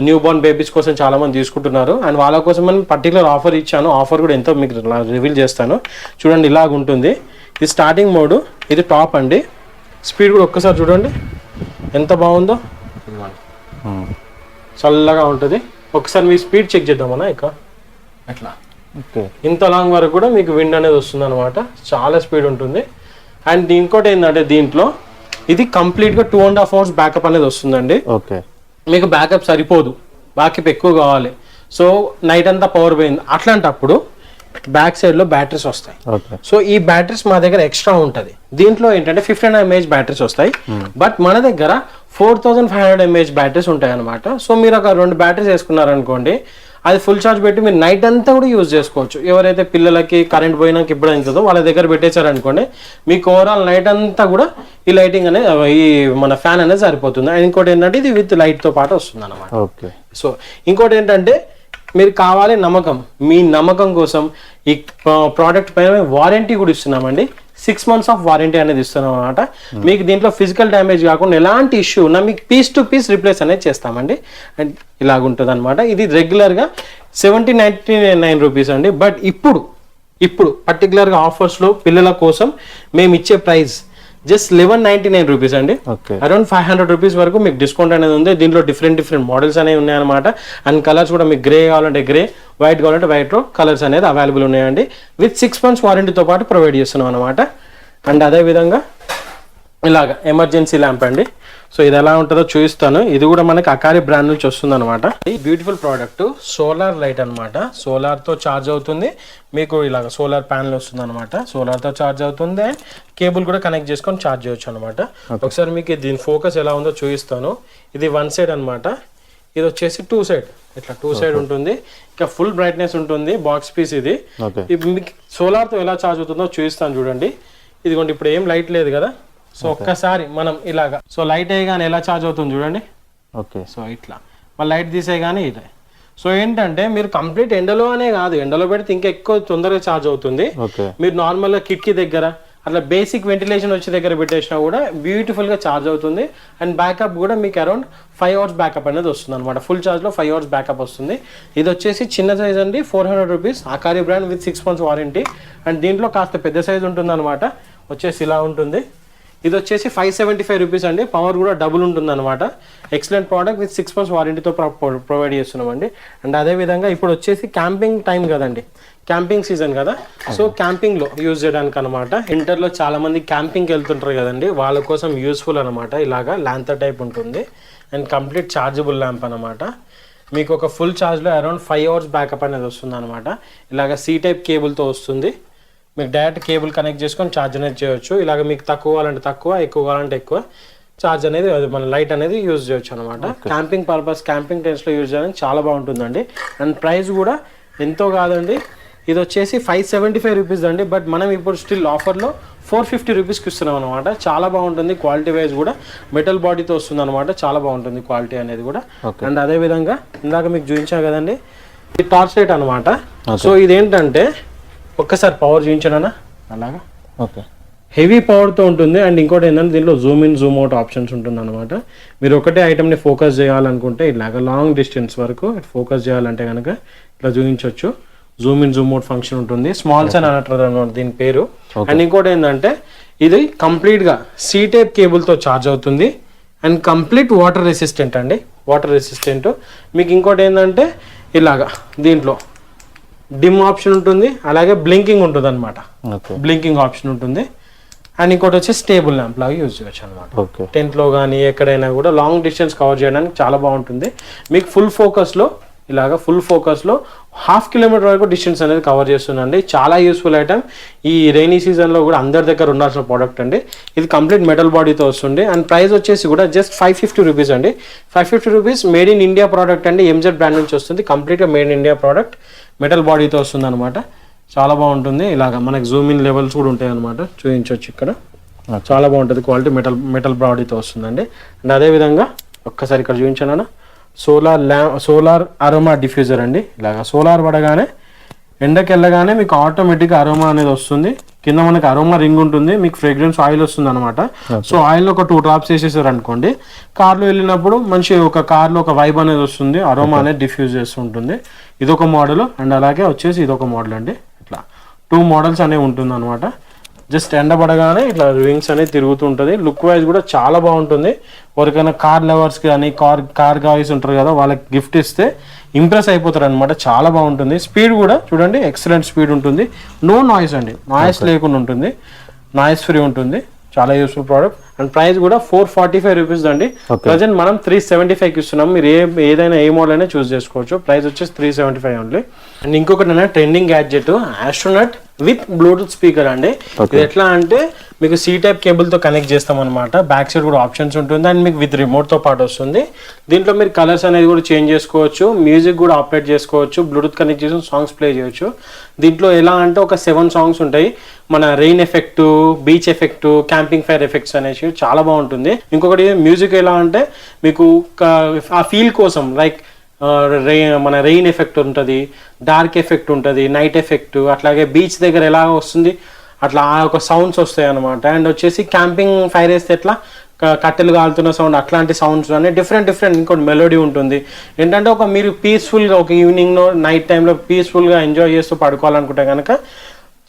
న్యూ బోర్న్ బేబీస్ కోసం చాలా మంది తీసుకుంటున్నారు. అండ్ వాళ్ళ కోసం మనం పర్టికులర్ ఆఫర్ ఇచ్చాను. ఆఫర్ కూడా ఎంతో మీకు రివీల్ చేస్తాను చూడండి. ఇలాగ ఉంటుంది. ఇది స్టార్టింగ్ మోడ్, ఇది టాప్ అండి. స్పీడ్ కూడా ఒక్కసారి చూడండి ఎంత బాగుందో, చల్లగా ఉంటుంది. ఒకసారి మీ స్పీడ్ చెక్ చేద్దామన్నా ఇక ఎట్లా ఇంత లాంగ్ వరకు కూడా మీకు విండ్ అనేది వస్తుంది అనమాట, చాలా స్పీడ్ ఉంటుంది. అండ్ ఇంకోటి ఏంటంటే దీంట్లో ఇది కంప్లీట్గా 2.5 hours బ్యాకప్ అనేది వస్తుందండి. ఓకే, మీకు బ్యాకప్ సరిపోదు, బ్యాకప్ ఎక్కువ కావాలి, సో నైట్ అంతా పవర్ పోయింది అట్లాంటప్పుడు బ్యాక్ సైడ్లో బ్యాటరీస్ వస్తాయి. సో ఈ బ్యాటరీస్ మా దగ్గర ఎక్స్ట్రా ఉంటుంది. దీంట్లో ఏంటంటే 1500 mAh బ్యాటరీస్ వస్తాయి, బట్ మన దగ్గర 4500 mAh బ్యాటరీస్ ఉంటాయి అనమాట. సో మీరు ఒక 2 బ్యాటరీస్ వేసుకున్నారనుకోండి, అది ఫుల్ ఛార్జ్ పెట్టి మీరు నైట్ అంతా కూడా యూజ్ చేసుకోవచ్చు. ఎవరైతే పిల్లలకి కరెంట్ పోయినాక ఇప్పుడు అవుతుందో వాళ్ళ దగ్గర పెట్టేశారనుకోండి, మీకు ఓవరాల్ నైట్ అంతా కూడా ఈ లైటింగ్ అనేది, ఈ మన ఫ్యాన్ అనేది సరిపోతుంది. అండ్ ఇంకోటి ఏంటంటే ఇది విత్ లైట్తో పాటు వస్తుంది అనమాట. సో ఇంకోటి ఏంటంటే మీరు కావాలి నమ్మకం, మీ నమ్మకం కోసం ఈ ప్రోడక్ట్ పైన వారంటీ కూడా ఇస్తున్నామండి. 6 months ఆఫ్ వారంటీ అనేది ఇస్తున్నాం అనమాట. మీకు దీంట్లో ఫిజికల్ డ్యామేజ్ కాకుండా ఎలాంటి ఇష్యూ ఉన్నా మీకు పీస్ టు పీస్ రిప్లేస్ అనేది చేస్తామండి. అండ్ ఇలాగుంటుంది అనమాట. ఇది రెగ్యులర్గా 1799 రూపీస్ అండి, బట్ ఇప్పుడు పర్టికులర్గా ఆఫర్స్లో పిల్లల కోసం మేము ఇచ్చే ప్రైస్ జస్ట్ 1199 రూపీస్ అండి. అరౌండ్ 500 రూపీస్ వరకు మీకు డిస్కౌంట్ అనేది ఉంది. దీంట్లో డిఫరెంట్ మోడల్స్ అనేవి ఉన్నాయన్నమాట. అండ్ కలర్స్ కూడా మీకు గ్రే కావాలంటే గ్రే, వైట్ కావాలంటే వైట్ కలర్స్ అనేది అవైలబుల్ ఉన్నాయండి. విత్ 6 months వారంటీతో పాటు ప్రొవైడ్ చేస్తున్నాం అనమాట. అండ్ అదేవిధంగా ఇలాగ ఎమర్జెన్సీ ల్యాంప్ అండి. సో ఇది ఎలా ఉంటుందో చూపిస్తాను. ఇది కూడా మనకి అకారి బ్రాండ్ నుంచి వస్తుంది అనమాట. ఈ బ్యూటిఫుల్ ప్రోడక్ట్ సోలార్ లైట్ అనమాట. సోలార్తో ఛార్జ్ అవుతుంది, మీకు ఇలాగ సోలార్ ప్యానల్ వస్తుంది అనమాట. సోలార్తో ఛార్జ్ అవుతుంది అండ్ కేబుల్ కూడా కనెక్ట్ చేసుకొని ఛార్జ్ చేయొచ్చు అనమాట. ఒకసారి మీకు దీని ఫోకస్ ఎలా ఉందో చూపిస్తాను. ఇది 1 side అనమాట, ఇది వచ్చేసి 2 side, ఇట్లా 2 side ఉంటుంది. ఇంకా ఫుల్ బ్రైట్నెస్ ఉంటుంది, బాక్స్ పీస్ ఇది. మీకు సోలార్తో ఎలా ఛార్జ్ అవుతుందో చూపిస్తాను చూడండి. ఇదిగోండి, ఇప్పుడు ఏం లైట్ లేదు కదా, సో ఒక్కసారి మనం ఇలాగా, సో లైట్ వేయగానే ఎలా ఛార్జ్ అవుతుంది చూడండి. ఓకే, సో ఇట్లా మళ్ళీ లైట్ తీసేయగానే ఇదే. సో ఏంటంటే మీరు కంప్లీట్ ఎండలో అనే కాదు, ఎండలో పెడితే ఇంకా ఎక్కువ తొందరగా ఛార్జ్ అవుతుంది. మీరు నార్మల్గా కిటికీ దగ్గర అట్లా బేసిక్ వెంటిలేషన్ వచ్చే దగ్గర పెట్టేసినా కూడా బ్యూటిఫుల్గా ఛార్జ్ అవుతుంది. అండ్ బ్యాకప్ కూడా మీకు అరౌండ్ 5 hours బ్యాకప్ అనేది వస్తుంది అనమాట. ఫుల్ ఛార్జ్లో 5 hours బ్యాకప్ వస్తుంది. ఇది వచ్చేసి చిన్న సైజ్ అండి, 400 rupees, Akari brand with 6 months warranty. And దీంట్లో కాస్త పెద్ద సైజ్ ఉంటుంది అనమాట, వచ్చేసి ఇలా ఉంటుంది. ఇది వచ్చేసి 575 రూపీస్ అండి, పవర్ కూడా డబుల్ ఉంటుంది అనమాట. ఎక్సలెంట్ ప్రోడక్ట్ విత్ 6 months వారంటీతో ప్రొవైడ్ చేస్తున్నామండి. అండ్ అదేవిధంగా ఇప్పుడు వచ్చేసి క్యాంపింగ్ టైం కదండి, క్యాంపింగ్ సీజన్ కదా, సో క్యాంపింగ్లో యూజ్ చేయడానికి అనమాట. ఇంటర్లో చాలా మంది క్యాంపింగ్కి వెళ్తుంటారు కదండి, వాళ్ళ కోసం యూస్ఫుల్ అనమాట. ఇలాగా ల్యాంతర్ టైప్ ఉంటుంది అండ్ కంప్లీట్ ఛార్జబుల్ ల్యాంప్ అనమాట. మీకు ఒక ఫుల్ ఛార్జ్లో అరౌండ్ 5 hours బ్యాకప్ అనేది వస్తుంది అనమాట. ఇలాగ C టైప్ కేబుల్తో వస్తుంది. మీకు డైరెక్ట్ కేబుల్ కనెక్ట్ చేసుకొని ఛార్జ్ అనేది చేయొచ్చు. ఇలాగ మీకు తక్కువ కావాలంటే తక్కువ, ఎక్కువ కావాలంటే ఎక్కువ ఛార్జ్ అనేది మన లైట్ అనేది యూజ్ చేయొచ్చు అనమాట. క్యాంపింగ్ పర్పస్, క్యాంపింగ్ టైమ్స్లో యూజ్ చేయడానికి చాలా బాగుంటుందండి. అండ్ ప్రైస్ కూడా ఎంతో కాదండి, ఇది వచ్చేసి 575 రూపీస్ అండి, బట్ మనం ఇప్పుడు స్టిల్ ఆఫర్లో 450 రూపీస్కి ఇస్తున్నాం అనమాట. చాలా బాగుంటుంది, క్వాలిటీ వైజ్ కూడా మెటల్ బాడీతో వస్తుంది అనమాట. చాలా బాగుంటుంది క్వాలిటీ అనేది కూడా. అండ్ అదేవిధంగా ఇందాక మీకు చూపించాను కదండి, ఇది టార్చ్ లైట్ అనమాట. సో ఇదేంటంటే ఒక్కసారి పవర్ చూపించానా, అలాగా ఓకే, హెవీ పవర్తో ఉంటుంది. అండ్ ఇంకోటి ఏంటంటే దీంట్లో Zoom in Zoom out options ఉంటుంది అనమాట. మీరు ఒకటే ఐటమ్ని ఫోకస్ చేయాలనుకుంటే ఇలాగ లాంగ్ డిస్టెన్స్ వరకు ఫోకస్ చేయాలంటే కనుక ఇట్లా చూపించవచ్చు. Zoom in Zoom out function ఉంటుంది. స్మాల్ సన్ అంటారు అనమాట దీని పేరు. అండ్ ఇంకోటి ఏంటంటే ఇది కంప్లీట్గా C టైప్ కేబుల్తో ఛార్జ్ అవుతుంది. అండ్ కంప్లీట్ వాటర్ రెసిస్టెంట్ అండి, వాటర్ రెసిస్టెంట్. మీకు ఇంకోటి ఏంటంటే ఇలాగా దీంట్లో డిమ్ ఆప్షన్ ఉంటుంది, అలాగే బ్లింకింగ్ ఉంటుంది అనమాట. బ్లింకింగ్ ఆప్షన్ ఉంటుంది. అండ్ ఇంకోటి వచ్చి స్టేబుల్ ల్యాంప్ లాగా యూజ్ చేయొచ్చు అనమాట. టెంట్లో కానీ ఎక్కడైనా కూడా లాంగ్ డిస్టెన్స్ కవర్ చేయడానికి చాలా బాగుంటుంది. మీకు ఫుల్ ఫోకస్లో ఇలాగా ఫుల్ ఫోకస్లో 1/2 kilometer వరకు డిస్టెన్స్ అనేది కవర్ చేస్తుందండి. చాలా యూస్ఫుల్ ఐటమ్. ఈ రైనీ సీజన్లో కూడా అందరి దగ్గర ఉండాల్సిన ప్రోడక్ట్ అండి. ఇది కంప్లీట్ మెటల్ బాడీతో వస్తుంది. అండ్ ప్రైస్ వచ్చేసి కూడా జస్ట్ 550 రూపీస్ అండి. 550 rupees, made in India product అండి. MZ బ్రాండ్ నుంచి వస్తుంది. కంప్లీట్గా made in India product, metal బాడీతో వస్తుంది అనమాట. చాలా బాగుంటుంది. ఇలాగా మనకి జూమ్ ఇన్ లెవెల్స్ కూడా ఉంటాయి అనమాట, చూపించవచ్చు ఇక్కడ. చాలా బాగుంటుంది క్వాలిటీ, మెటల్ బాడీతో వస్తుందండి. అండ్ అదేవిధంగా ఒక్కసారి ఇక్కడ చూపించాను, సోలార్ అరోమా డిఫ్యూజర్ అండి. ఇలాగా సోలార్ పడగానే ఎండకి వెళ్ళగానే మీకు ఆటోమేటిక్గా అరోమా అనేది వస్తుంది. కింద మనకి అరోమా రింగ్ ఉంటుంది, మీకు ఫ్రేగ్రెన్స్ ఆయిల్ వస్తుంది అనమాట. సో ఆయిల్ ఒక 2 drops వేసేసారు అనుకోండి, కార్లో వెళ్ళినప్పుడు మంచి ఒక కార్లో ఒక వైబ్ అనేది వస్తుంది, అరోమా అనేది డిఫ్యూజ్ చేస్తూ ఉంటుంది. ఇదొక మోడల్. అండ్ అలాగే వచ్చేసి ఇదొక మోడల్ అండి. ఇట్లా 2 models అనేవి ఉంటుంది అనమాట. జస్ట్ ఎండ పడగానే ఇట్లా వింగ్స్ అనేది తిరుగుతూ ఉంటుంది. లుక్ వైజ్ కూడా చాలా బాగుంటుంది. ఎవరికైనా కార్ లవర్స్ కానీ కార్ గాయస్ ఉంటారు కదా, వాళ్ళకి గిఫ్ట్ ఇస్తే ఇంప్రెస్ అయిపోతారు అనమాట. చాలా బాగుంటుంది. స్పీడ్ కూడా చూడండి ఎక్సలెంట్ స్పీడ్ ఉంటుంది. నో నాయిస్ అండి, నాయిస్ లేకుండా ఉంటుంది, నాయిస్ ఫ్రీ ఉంటుంది. చాలా యూస్ఫుల్ ప్రోడక్ట్. అండ్ ప్రైస్ కూడా 445 రూపీస్ అండి. ప్రజెంట్ మనం 375కి ఇస్తున్నాం. మీరు ఏదైనా ఏ మోడల్ అయినా చూస్ చేసుకోవచ్చు. ప్రైస్ వచ్చేసి 375 ఓన్లీ. అండ్ ఇంకొకటి trending gadget astronaut with Bluetooth speaker అండి. ఇది ఎట్లా అంటే మీకు సి టైప్ కేబుల్ తో కనెక్ట్ చేస్తాం అనమాట. బ్యాక్ సైడ్ కూడా ఆప్షన్స్ ఉంటుంది అండ్ మీకు విత్ రిమోట్ తో పాటు వస్తుంది. దీంట్లో మీరు కలర్స్ అనేది కూడా చేంజ్ చేసుకోవచ్చు, మ్యూజిక్ కూడా ఆపరేట్ చేసుకోవచ్చు, బ్లూటూత్ కనెక్ట్ చేసి సాంగ్స్ ప్లే చేయొచ్చు. దీంట్లో ఎలా అంటే ఒక 7 సాంగ్స్ ఉంటాయి. మన rain effect, beach effect, camping fire effects అనేసి చాలా బాగుంటుంది. ఇంకొకటి మ్యూజిక్ ఎలా అంటే మీకు ఆ ఫీల్ కోసం లైక్ మన రెయిన్ ఎఫెక్ట్ ఉంటుంది, డార్క్ ఎఫెక్ట్ ఉంటుంది, నైట్ ఎఫెక్ట్, అట్లాగే బీచ్ దగ్గర ఎలా వస్తుంది అట్లా ఆ ఒక సౌండ్స్ వస్తాయి అనమాట. అండ్ వచ్చేసి క్యాంపింగ్ ఫైర్ వేస్తే ఎట్లా కట్టెలు కాలుతున్న సౌండ్ అట్లాంటి సౌండ్స్ అనే డిఫరెంట్ ఇంకోటి మెలోడీ ఉంటుంది. ఏంటంటే ఒక మీరు పీస్ఫుల్గా ఒక ఈవినింగ్లో నైట్ టైంలో పీస్ఫుల్గా ఎంజాయ్ చేస్తూ పడుకోవాలనుకుంటే కనుక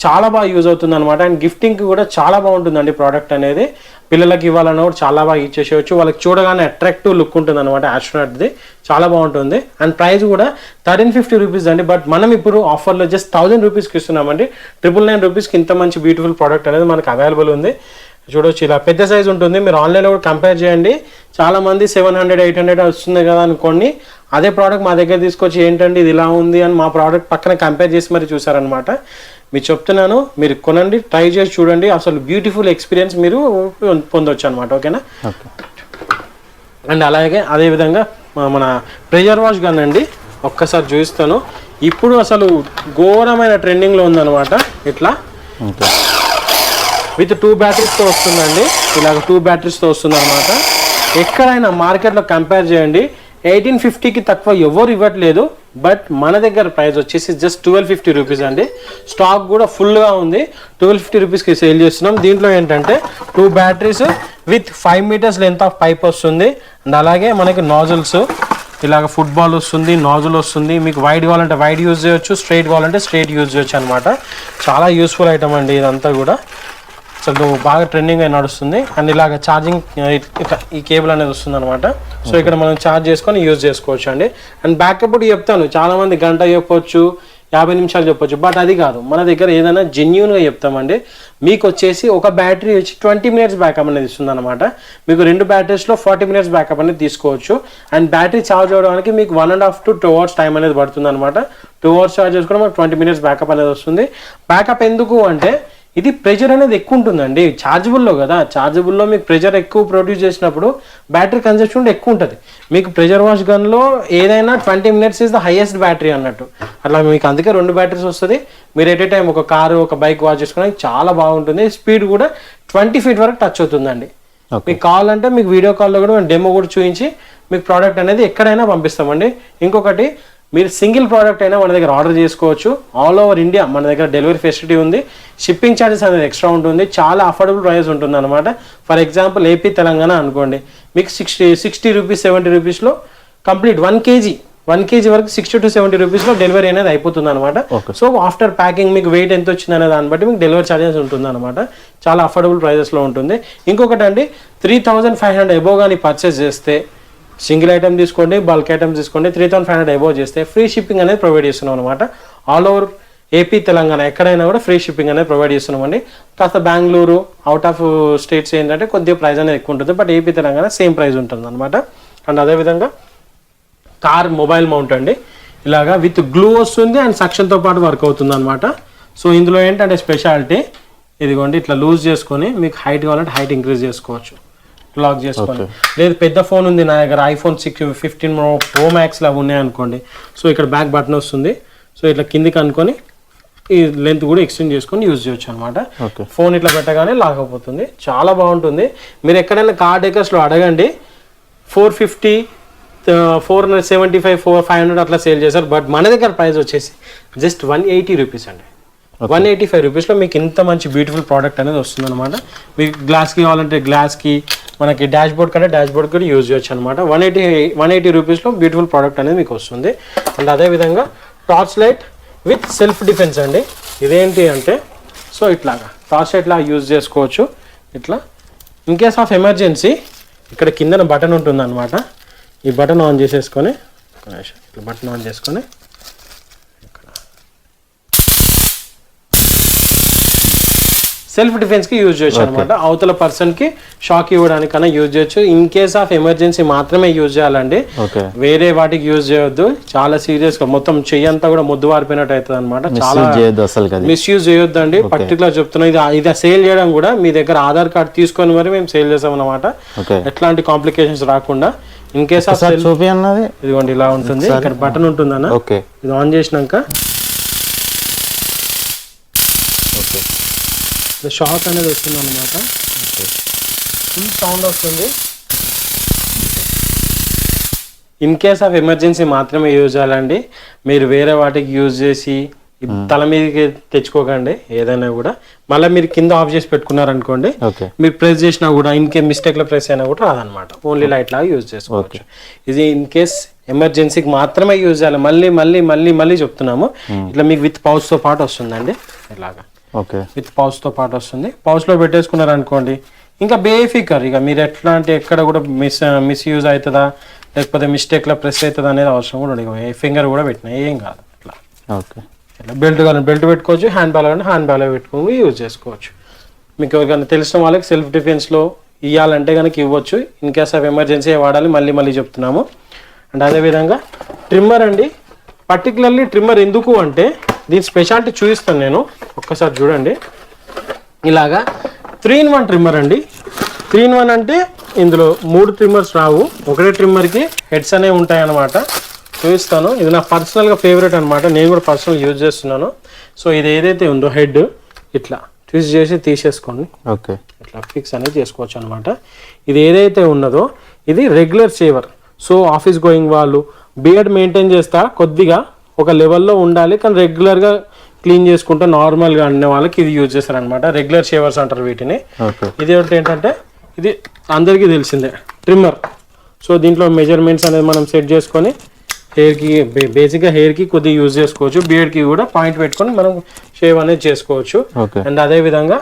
చాలా బాగా యూజ్ అవుతుంది అనమాట. అండ్ గిఫ్టింగ్కి కూడా చాలా బాగుంటుందండి ప్రోడక్ట్ అనేది. పిల్లలకి ఇవ్వాలన్నా కూడా చాలా బాగా ఇచ్చేసేయచ్చు. వాళ్ళకి చూడగానే అట్రాక్టివ్ లుక్ ఉంటుంది అనమాట ఆస్ట్రోనట్ది. చాలా బాగుంటుంది. అండ్ ప్రైస్ కూడా 1350 రూపీస్ అండి. బట్ మనం ఇప్పుడు ఆఫర్లో జస్ట్ 1000 రూపీస్కి ఇస్తున్నామండి. 999 రూపీస్కి ఇంత మంచి బ్యూటిఫుల్ ప్రోడక్ట్ అనేది మనకు అవైలబుల్ ఉంది. చూడొచ్చు ఇలా పెద్ద సైజ్ ఉంటుంది. మీరు ఆన్లైన్లో కూడా కంపేర్ చేయండి. చాలా మంది 700, 800 వస్తుంది కదా అనుకోండి. అదే ప్రోడక్ట్ మా దగ్గర తీసుకొచ్చి ఏంటండి ఇది ఇలా ఉంది అని మా ప్రోడక్ట్ పక్కన కంపేర్ చేసి మరి చూసారనమాట. మీరు చెప్తున్నాను, మీరు కొనండి, ట్రై చేసి చూడండి. అసలు బ్యూటిఫుల్ ఎక్స్పీరియన్స్ మీరు పొందొచ్చు అనమాట. ఓకేనా? అండ్ అలాగే అదేవిధంగా మన ప్రెషర్ వాష్ గన్ అండి, ఒక్కసారి చూపిస్తాను. ఇప్పుడు అసలు ఘోరమైన ట్రెండింగ్లో ఉందన్నమాట. ఇట్లా విత్ 2 బ్యాటరీస్తో వస్తుందండి. ఇలాగ 2 బ్యాటరీస్తో వస్తుంది అనమాట. ఎక్కడైనా మార్కెట్లో కంపేర్ చేయండి, 1850కి తక్కువ ఎవరు ఇవ్వట్లేదు. బట్ మన దగ్గర ప్రైస్ వచ్చేసి జస్ట్ 1250 రూపీస్ అండి. స్టాక్ కూడా ఫుల్గా ఉంది. 1250 రూపీస్కి సేల్ చేస్తున్నాం. దీంట్లో ఏంటంటే 2 batteries with 5 metres length of pipe వస్తుంది. అండ్ అలాగే మనకి నాజిల్స్ ఇలాగ ఫుట్బాల్ వస్తుంది, నాజిల్ వస్తుంది. మీకు వైడ్ కావాలంటే వైడ్ యూజ్ చేయొచ్చు, స్ట్రైట్ కావాలంటే స్ట్రైట్ యూజ్ చేయొచ్చు అనమాట. చాలా యూస్ఫుల్ ఐటమ్ అండి ఇదంతా కూడా. అసలు బాగా ట్రెండింగ్ అయి నడుస్తుంది. అండ్ ఇలాగ ఛార్జింగ్ ఈ కేబుల్ అనేది వస్తుంది అనమాట. సో ఇక్కడ మనం ఛార్జ్ చేసుకొని యూజ్ చేసుకోవచ్చు అండి. అండ్ బ్యాకప్ కూడా చెప్తాను, చాలా మంది గంట చెప్పొచ్చు, 50 నిమిషాలు చెప్పొచ్చు. బట్ అది కాదు, మన దగ్గర ఏదైనా జెన్యూన్గా చెప్తామండి. మీకు వచ్చేసి ఒక బ్యాటరీ వచ్చి 20 మినిట్స్ బ్యాకప్ అనేది ఇస్తుంది అనమాట. మీకు 2 బ్యాటరీస్లో 40 మినిట్స్ బ్యాకప్ అనేది తీసుకోవచ్చు. అండ్ బ్యాటరీ ఛార్జ్ అవ్వడానికి మీకు 1.5 to 2 hours టైం అనేది పడుతుంది అనమాట. 2 hours ఛార్జ్ చేసుకుని మనకు 20 మినిట్స్ బ్యాకప్ అనేది వస్తుంది. బ్యాకప్ ఎందుకు అంటే ఇది ప్రెషర్ అనేది ఎక్కువ ఉంటుందండి. ఛార్జబుల్లో కదా, ఛార్జబుల్లో మీకు ప్రెషర్ ఎక్కువ ప్రొడ్యూస్ చేసినప్పుడు బ్యాటరీ కన్సెప్షన్ ఎక్కువ ఉంటుంది. మీకు ప్రెషర్ వాష్ గన్లో ఏదైనా 20 minutes is the highest battery అన్నట్టు. అట్లా మీకు అందుకే 2 బ్యాటరీస్ వస్తుంది. మీరు ఎట్ ఏ టైం ఒక కారు, ఒక బైక్ వాష్ చేసుకోవడానికి చాలా బాగుంటుంది. స్పీడ్ కూడా 20 feet వరకు టచ్ అవుతుందండి. మీకు కావాలంటే మీకు వీడియో కాల్లో కూడా మేము డెమో కూడా చూపించి మీకు ప్రోడక్ట్ అనేది ఎక్కడైనా పంపిస్తామండి. ఇంకొకటి, మీరు సింగిల్ ప్రోడక్ట్ అయినా మన దగ్గర ఆర్డర్ చేసుకోవచ్చు. ఆల్ ఓవర్ ఇండియా మన దగ్గర డెలివరీ ఫెసిలిటీ ఉంది. షిప్పింగ్ ఛార్జెస్ అనేది ఎక్స్ట్రా ఉంటుంది. చాలా అఫోర్డబుల్ ప్రైస్ ఉంటుంది అనమాట. ఫర్ ఎగ్జాంపుల్ ఏపీ తెలంగాణ అనుకోండి, మీకు 60 రూపీస్ 70 రూపీస్లో కంప్లీట్ 1 kg వరకు 60 to 70 రూపీస్లో డెలివరీ అనేది అయిపోతుంది అనమాట. సో ఆఫ్టర్ ప్యాకింగ్ మీకు వెయిట్ ఎంత వచ్చింది అనే దాన్ని బట్టి మీకు డెలివరీ ఛార్జెస్ ఉంటుంది అనమాట. చాలా అఫోర్డబుల్ ప్రైజెస్లో ఉంటుంది. ఇంకొకటి అండి, 3500 అబోవ్ కానీ పర్చేస్ చేస్తే, సింగిల్ ఐటమ్ తీసుకోండి, బల్క్ ఐటమ్స్ తీసుకోండి, 3500 అబోవ్ చేస్తే ఫ్రీ షిప్పింగ్ అనేది ప్రొవైడ్ చేస్తున్నాం అనమాట. ఆల్ ఓవర్ ఏపీ తెలంగాణ ఎక్కడైనా కూడా ఫ్రీ షిప్పింగ్ అనేది ప్రొవైడ్ చేస్తున్నామండి. కాస్త బెంగళూరు, అవుట్ ఆఫ్ స్టేట్స్ ఏంటంటే కొద్దిగా ప్రైస్ అనేది ఎక్కువ ఉంటుంది. But AP Telangana same price ఉంటుంది అనమాట. అండ్ అదేవిధంగా కార్ మొబైల్ మౌంట్ అండి, ఇలాగా విత్ గ్లూ వస్తుంది అండ్ సక్షన్తో పాటు వర్క్ అవుతుంది అనమాట. సో ఇందులో ఏంటంటే స్పెషాలిటీ ఇదిగోండి, ఇట్లా లూజ్ చేసుకొని మీకు హైట్ కావాలంటే హైట్ ఇంక్రీజ్ చేసుకోవచ్చు, లాక్ చేసుకోండి. లేదు పెద్ద ఫోన్ ఉంది నా దగ్గర, iPhone 15 Pro Max లాగా ఉన్నాయి అనుకోండి, సో ఇక్కడ బ్యాక్ బటన్ వస్తుంది. సో ఇట్లా కిందికి అనుకొని ఈ లెంత్ కూడా ఎక్స్టెండ్ చేసుకొని యూజ్ చేయొచ్చు అనమాట. ఫోన్ ఇట్లా పెట్టగానే లాక్ అయిపోతుంది. చాలా బాగుంటుంది. మీరు ఎక్కడైనా కార్ డెకర్స్లో అడగండి, 450, 475, 500 అట్లా సేల్ చేశారు. బట్ మన దగ్గర ప్రైస్ వచ్చేసి జస్ట్ 180 రూపీస్ అండి. 185 రూపీస్లో మీకు ఇంత మంచి బ్యూటిఫుల్ ప్రోడక్ట్ అనేది వస్తుంది అనమాట. మీకు గ్లాస్కి కావాలంటే గ్లాస్కి, మనకి డాష్ బోర్డ్ కంటే డాష్ బోర్డ్ కూడా యూజ్ చేయొచ్చు అనమాట. 180 రూపీస్లో బ్యూటిఫుల్ ప్రోడక్ట్ అనేది మీకు వస్తుంది. అండ్ అదేవిధంగా torch light with self defence అండి. ఇదేంటి అంటే, సో ఇట్లాగా టార్చ్ లైట్ లాగా యూజ్ చేసుకోవచ్చు. ఇట్లా ఇన్ కేస్ ఆఫ్ ఎమర్జెన్సీ ఇక్కడ కిందన బటన్ ఉంటుంది అనమాట. ఈ బటన్ ఆన్ చేసేసుకొని ఇట్లా బటన్ ఆన్ చేసుకొని సెల్ఫ్ డిఫెన్స్ కి యూజ్ చేయొచ్చు అనమాట. అవతల పర్సన్ కి షాక్ ఇవ్వడానికైనా యూజ్ చేయొచ్చు. ఇన్ కేస్ ఆఫ్ ఎమర్జెన్సీ మాత్రమే యూజ్ చేయాలండి, వేరే వాటికి యూజ్ చేయొద్దు. చాలా సీరియస్ గా మొత్తం చెయ్యి అంతా కూడా ముద్దు వారిపోయినట్టు అవుతుంది అనమాట. చాలా మిస్యూజ్ చేయొద్దు అండి. పర్టికులర్ చెప్తున్నా, ఇది సేల్ చేయడం కూడా మీ దగ్గర ఆధార్ కార్డ్ తీసుకొని మరి మేము సేల్ చేసాం అనమాట. ఎట్లాంటి కాంప్లికేషన్స్ రాకుండా. ఇన్ కేస్ ఆఫ్ ఇదిగోండి ఇలా ఉంటుంది, ఇక్కడ బటన్ ఉంటుంది అన్న. ఇది ఆన్ చేసినాక షాక్ అనేది వస్తుంది అనమాట. ఫుల్ సౌండ్ వస్తుంది. ఇన్ కేస్ ఆఫ్ ఎమర్జెన్సీ మాత్రమే యూజ్ చేయాలండి. మీరు వేరే వాటికి యూజ్ చేసి తల మీదకి తెచ్చుకోకండి. ఏదైనా కూడా మళ్ళీ మీరు కింద ఆఫ్ చేసి పెట్టుకున్నారనుకోండి, మీరు ప్రెస్ చేసినా కూడా ఇన్ కేస్ మిస్టేక్ లో ప్రెస్ అయినా కూడా రాదనమాట. ఓన్లీ లైట్ లాగా యూజ్ చేసుకోవచ్చు. ఇది ఇన్ కేస్ ఎమర్జెన్సీకి మాత్రమే యూజ్ చేయాలి. మళ్ళీ మళ్ళీ మళ్ళీ మళ్ళీ చెప్తున్నాము. ఇట్లా మీకు విత్ పౌచ్ తో పాటు వస్తుందండి. ఇలాగా విత్ పౌచ్ తో పాటు వస్తుంది. పౌచ్ లో పెట్టేసుకున్నారు అనుకోండి, ఇంకా బేఫికర్. ఇక మీరు ఎట్లా అంటే ఎక్కడ కూడా మిస్యూజ్ అవుతుందా లేకపోతే మిస్టేక్ లో ప్రెస్ అవుతుందా అనేది అవసరం కూడా ఉండదు. ఫింగర్ కూడా పెట్టినా ఏం కాదు. ఇట్లా ఇట్లా బెల్ట్ కావాలంటే బెల్ట్ పెట్టుకోవచ్చు, హ్యాండ్ బ్యాగ్ అంటే హ్యాండ్ బ్యాగ్ పెట్టుకొని యూజ్ చేసుకోవచ్చు. మీకు ఎవరికైనా తెలిసిన వాళ్ళకి సెల్ఫ్ డిఫెన్స్ లో ఇవ్వాలంటే కనుక ఇవ్వచ్చు. ఇన్ కేస్ ఆఫ్ ఎమర్జెన్సీ వాడాలి, మళ్ళీ మళ్ళీ చెప్తున్నాము. అండ్ అదేవిధంగా ట్రిమ్మర్ అండి. పర్టికులర్లీ ట్రిమ్మర్ ఎందుకు అంటే దీని స్పెషాలిటీ చూపిస్తాను నేను, ఒక్కసారి చూడండి. ఇలాగా 3-in-1 ట్రిమ్మర్ అండి. 3-in-1 అంటే ఇందులో 3 ట్రిమ్మర్స్ రావు, ఒకటే ట్రిమ్మర్కి హెడ్స్ అనేవి ఉంటాయి అన్నమాట. చూపిస్తాను. ఇది నా పర్సనల్గా ఫేవరెట్ అనమాట, నేను కూడా పర్సనల్ యూజ్ చేస్తున్నాను. సో ఇది ఏదైతే ఉందో హెడ్ ఇట్లా ట్విస్ట్ చేసి తీసేసుకోండి. ఇట్లా ఫిక్స్ అనేది చేసుకోవచ్చు అనమాట. ఇది ఏదైతే ఉన్నదో ఇది regular saver. So office going వాళ్ళు బియర్డ్ మెయింటైన్ చేస్తా కొద్దిగా ఒక లెవెల్లో ఉండాలి, కానీ రెగ్యులర్గా క్లీన్ చేసుకుంటూ నార్మల్గా అనే వాళ్ళకి ఇది యూజ్ చేస్తారనమాట. రెగ్యులర్ షేవర్స్ అంటారు వీటిని. ఇది ఒకటి ఏంటంటే ఇది అందరికీ తెలిసిందే ట్రిమ్మర్. సో దీంట్లో మెజర్మెంట్స్ అనేది మనం సెట్ చేసుకొని హెయిర్కి బేసిక్గా హెయిర్కి కొద్దిగా యూజ్ చేసుకోవచ్చు. బియర్డ్కి కూడా పాయింట్ పెట్టుకొని మనం షేవ్ అనేది చేసుకోవచ్చు. అండ్ అదేవిధంగా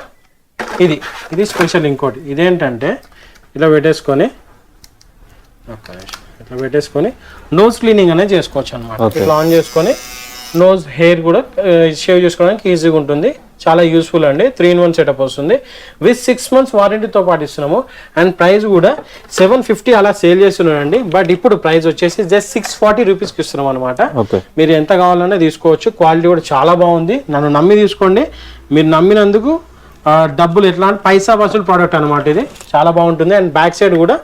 ఇది స్పెషల్ ఇంకోటి. ఇదేంటంటే ఇలా పెట్టేసుకొని నోజ్ క్లీనింగ్ అనేది చేసుకోవచ్చు అనమాట. ఇట్లా ఆన్ చేసుకొని నోజ్ హెయిర్ కూడా షేవ్ చేసుకోవడానికి ఈజీగా ఉంటుంది. చాలా యూస్ఫుల్ అండి. 3-in-1 సెటప్ వస్తుంది. విత్ 6 months వారంటీతో పాటు ఇస్తున్నాము. అండ్ ప్రైస్ కూడా 750 అలా సేల్ చేస్తున్నారండి. బట్ ఇప్పుడు ప్రైస్ వచ్చేసి జస్ట్ 640 రూపీస్కి ఇస్తున్నాం అనమాట. మీరు ఎంత కావాలన్నా తీసుకోవచ్చు. క్వాలిటీ కూడా చాలా బాగుంది. నన్ను నమ్మి తీసుకోండి. మీరు నమ్మినందుకు డబ్బులు ఎట్లా అంటే పైసా వసూలు ప్రోడక్ట్ అనమాట. ఇది చాలా బాగుంటుంది. అండ్ బ్యాక్ సైడ్ కూడా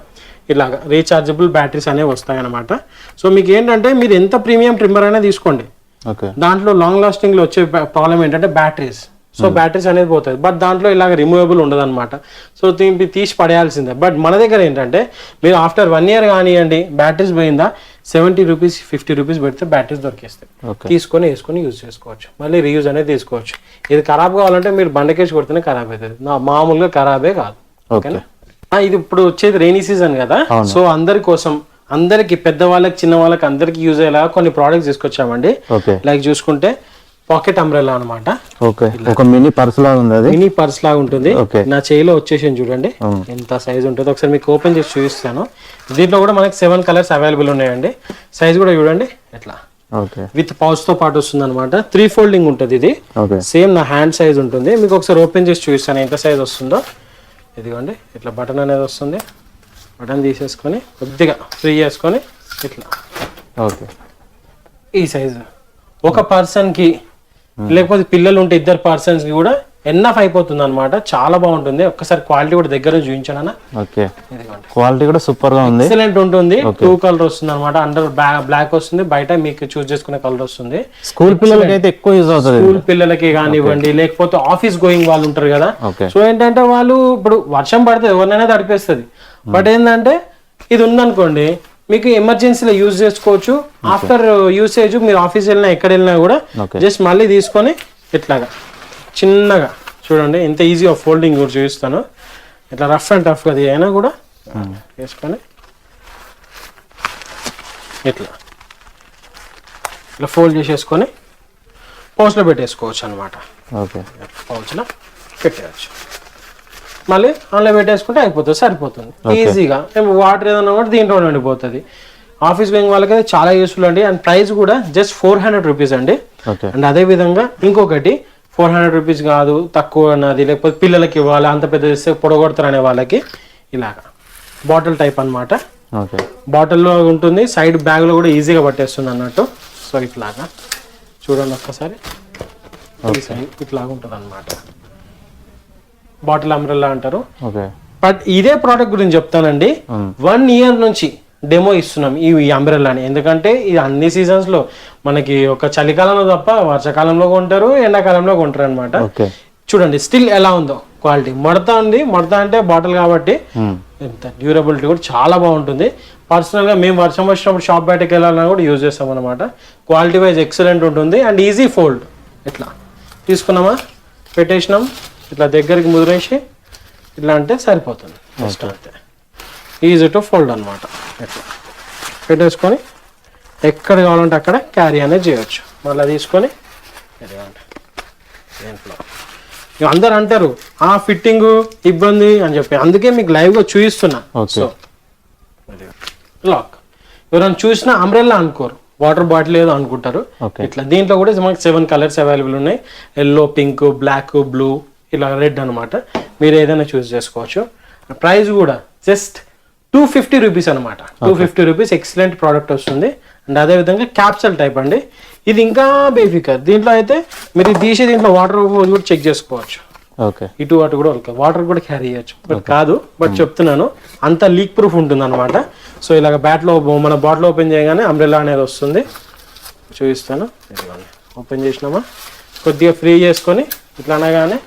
ఇలాగా రీఛార్జబుల్ బ్యాటరీస్ అనేవి వస్తాయి అనమాట. సో మీకు ఏంటంటే మీరు ఎంత ప్రీమియం ట్రిమ్మర్ అయినా తీసుకోండి, దాంట్లో లాంగ్ లాస్టింగ్ లో వచ్చే ప్రాబ్లం ఏంటంటే బ్యాటరీస్. సో బ్యాటరీస్ అనేది పోతుంది. బట్ దాంట్లో ఇలాగ రిమూవబుల్ ఉండదు అనమాట. సో తీసి పడేయాల్సిందే. బట్ మన దగ్గర ఏంటంటే మీరు ఆఫ్టర్ 1 year కానివ్వండి, బ్యాటరీస్ పోయిందా 70 రూపీస్ 50 రూపీస్ పెడితే బ్యాటరీస్ దొరికేస్తాయి. తీసుకొని వేసుకొని యూజ్ చేసుకోవచ్చు. మళ్ళీ రీయూజ్ అనేది తీసుకోవచ్చు. ఇది ఖరాబ్ కావాలంటే మీరు బండకేసి కొడితేనే ఖరాబ్ అవుతుంది, మామూలుగా ఖరాబే కాదు. ఓకేనా. ఇది ఇప్పుడు వచ్చేది రైనీ సీజన్ కదా. సో అందరి కోసం, అందరికి పెద్దవాళ్ళకి చిన్న వాళ్ళకి అందరికి యూజ్ అయ్యేలా కొన్ని ప్రోడక్ట్స్ తీసుకొచ్చామండి. లైక్ చూసుకుంటే పాకెట్ అంబ్రెల్లా అనమాట. ఒక మినీ పర్స్ లాగా ఉంది. అది మినీ పర్స్ లాగా ఉంటుంది. నా చేయిలో వచ్చేసి చూడండి ఎంత సైజ్ ఉంటుంది. ఒకసారి మీకు ఓపెన్ చేసి చూపిస్తాను. దీంట్లో కూడా మనకి 7 కలర్స్ అవైలబుల్ ఉన్నాయండి. సైజ్ కూడా చూడండి ఎట్లా విత్ పౌచ్ తో పాటు వస్తుంది అనమాట. 3 folding ఉంటుంది. ఇది సేమ్ నా హ్యాండ్ సైజ్ ఉంటుంది. మీకు ఒకసారి ఓపెన్ చేసి చూపిస్తాను ఎంత సైజ్ వస్తుందో. ఇదిగోండి ఇట్లా బటన్ అనేది వస్తుంది. బటన్ తీసేసుకొని కొద్దిగా ఫ్రీ చేసుకొని ఇట్లా ఈ సైజు ఒక పర్సన్కి లేకపోతే పిల్లలు ఉంటే 2 persons కి కూడా ఎన్ఎఫ్ అయిపోతుంది అనమాట. చాలా బాగుంటుంది. ఒక్కసారి క్వాలిటీ కూడా దగ్గర చూపించాను. క్వాలిటీ కూడా సూపర్ గా ఉంది, ఎక్సలెంట్ ఉంటుంది. 2 కలర్ వస్తుంది అనమాట. అండర్ బ్లాక్ వస్తుంది, బయట మీకు చూస్ చేసుకునే కలర్ వస్తుంది. స్కూల్ పిల్లలకి అయితే ఎక్కువ యూజ్ అవుతుంది. స్కూల్ పిల్లలకి కానివ్వండి, లేకపోతే ఆఫీస్ గోయింగ్ వాళ్ళు ఉంటారు కదా. సో ఏంటంటే వాళ్ళు ఇప్పుడు వర్షం పడితే ఎవరినైనా తడిపేస్తుంది. బట్ ఏంటంటే ఇది ఉందనుకోండి మీకు ఎమర్జెన్సీలో యూజ్ చేసుకోవచ్చు. ఆఫ్టర్ యూసేజ్ మీరు ఆఫీస్ వెళ్ళినా ఎక్కడ వెళ్ళినా కూడా జస్ట్ మళ్ళీ తీసుకొని ఇట్లాగా చిన్నగా చూడండి ఎంత ఈజీ ఆఫ్ ఫోల్డింగ్ కూడా చూపిస్తాను. ఇట్లా రఫ్ అండ్ టఫ్ అది అయినా కూడా వేసుకొని ఇట్లా ఫోల్డ్ చేసేసుకొని పౌచ్లో పెట్టేసుకోవచ్చు అనమాట. పౌచ్లో పెట్టేయచ్చు. మళ్ళీ అందులో పెట్టేసుకుంటే అయిపోతుంది, సరిపోతుంది ఈజీగా. వాటర్ ఏదన్నా కూడా దీంట్లో ఉండిపోతుంది. ఆఫీస్ గోయింగ్ వాళ్ళకి చాలా యూస్ఫుల్ అండి. అండ్ ప్రైస్ కూడా జస్ట్ 400 రూపీస్ అండి. అండ్ అదే విధంగా ఇంకొకటి 400 రూపీస్ కాదు, తక్కువ అన్నది, లేకపోతే పిల్లలకి ఇవ్వాలి అంత పెద్ద చేస్తే పొడగొడతారు అనే వాళ్ళకి ఇలాగా బాటిల్ టైప్ అనమాట. బాటిల్లో ఉంటుంది, సైడ్ బ్యాగ్లో కూడా ఈజీగా పట్టేస్తుంది అన్నట్టు. సో ఇట్లాగా చూడండి ఒక్కసారి, ఇట్లాగా ఉంటుంది అనమాట. బాటిల్ అంబ్రెల్లా అంటారు. బట్ ఇదే ప్రోడక్ట్ గురించి చెప్తానండి. 1 ఇయర్ నుంచి డెమో ఇస్తున్నాం ఈ అంబ్రెల్లాని. ఎందుకంటే ఇది అన్ని సీజన్స్ లో మనకి ఒక చలికాలంలో తప్ప వర్షాకాలంలో కొంటారు, ఎండాకాలంలో కొంటారు అనమాట. చూడండి స్టిల్ ఎలా ఉందో క్వాలిటీ. మడత ఉంది, మడత అంటే బాటిల్ కాబట్టి డ్యూరబిలిటీ కూడా చాలా బాగుంటుంది. పర్సనల్గా మేము వర్షం వచ్చినప్పుడు షాప్ బయటకు వెళ్ళాలన్నా కూడా యూజ్ చేస్తాం అనమాట. క్వాలిటీ వైజ్ ఎక్సలెంట్ ఉంటుంది అండ్ ఈజీ ఫోల్డ్. ఇట్లా తీసుకున్నామా, పెట్టేసినాం, ఇట్లా దగ్గరికి ముదిరేసి ఇట్లా అంటే సరిపోతుంది. జస్ట్ అంతే, ఈజీ టు ఫోల్డ్ అనమాట. ఇట్లా పెట్టేసుకొని ఎక్కడ కావాలంటే అక్కడ క్యారీ అనేది చేయొచ్చు. మళ్ళీ తీసుకొని దేంట్లో అందరు అంటారు ఆ ఫిట్టింగ్ ఇబ్బంది అని చెప్పి, అందుకే మీకు లైవ్గా చూపిస్తున్నా. సో లాక్ ఎవరైనా చూసినా అంబ్రెల్లా అనుకోరు, వాటర్ బాటిల్ ఏదో అనుకుంటారు. ఇట్లా దీంట్లో కూడా మనకి 7 కలర్స్ అవైలబుల్ ఉన్నాయి. ఎల్లో, పింక్, బ్లాక్, బ్లూ, ఇలా రెడ్ అనమాట. మీరు ఏదైనా చూస్ చేసుకోవచ్చు. ప్రైస్ కూడా జస్ట్ 250 రూపీస్ అనమాట. 250 రూపీస్ ఎక్సలెంట్ ప్రోడక్ట్ వస్తుంది. అండ్ అదేవిధంగా క్యాప్సల్ టైప్ అండి. ఇది ఇంకా బేఫికర్. దీంట్లో అయితే మీరు తీసి దీంట్లో వాటర్ కూడా చెక్ చేసుకోవచ్చు. ఇటు అటు కూడా వాటర్ కూడా క్యారీ చేయొచ్చు. బట్ కాదు, బట్ చెప్తున్నాను అంత లీక్ ప్రూఫ్ ఉంటుంది అనమాట. సో ఇలాగ బ్యాట్లో మన బాటిల్ ఓపెన్ చేయగానే అంబ్రెల్లా అనేది వస్తుంది. చూపిస్తాను. ఓపెన్ చేసినామా, కొద్దిగా ఫ్రీ చేసుకొని ఇట్లా అనగానే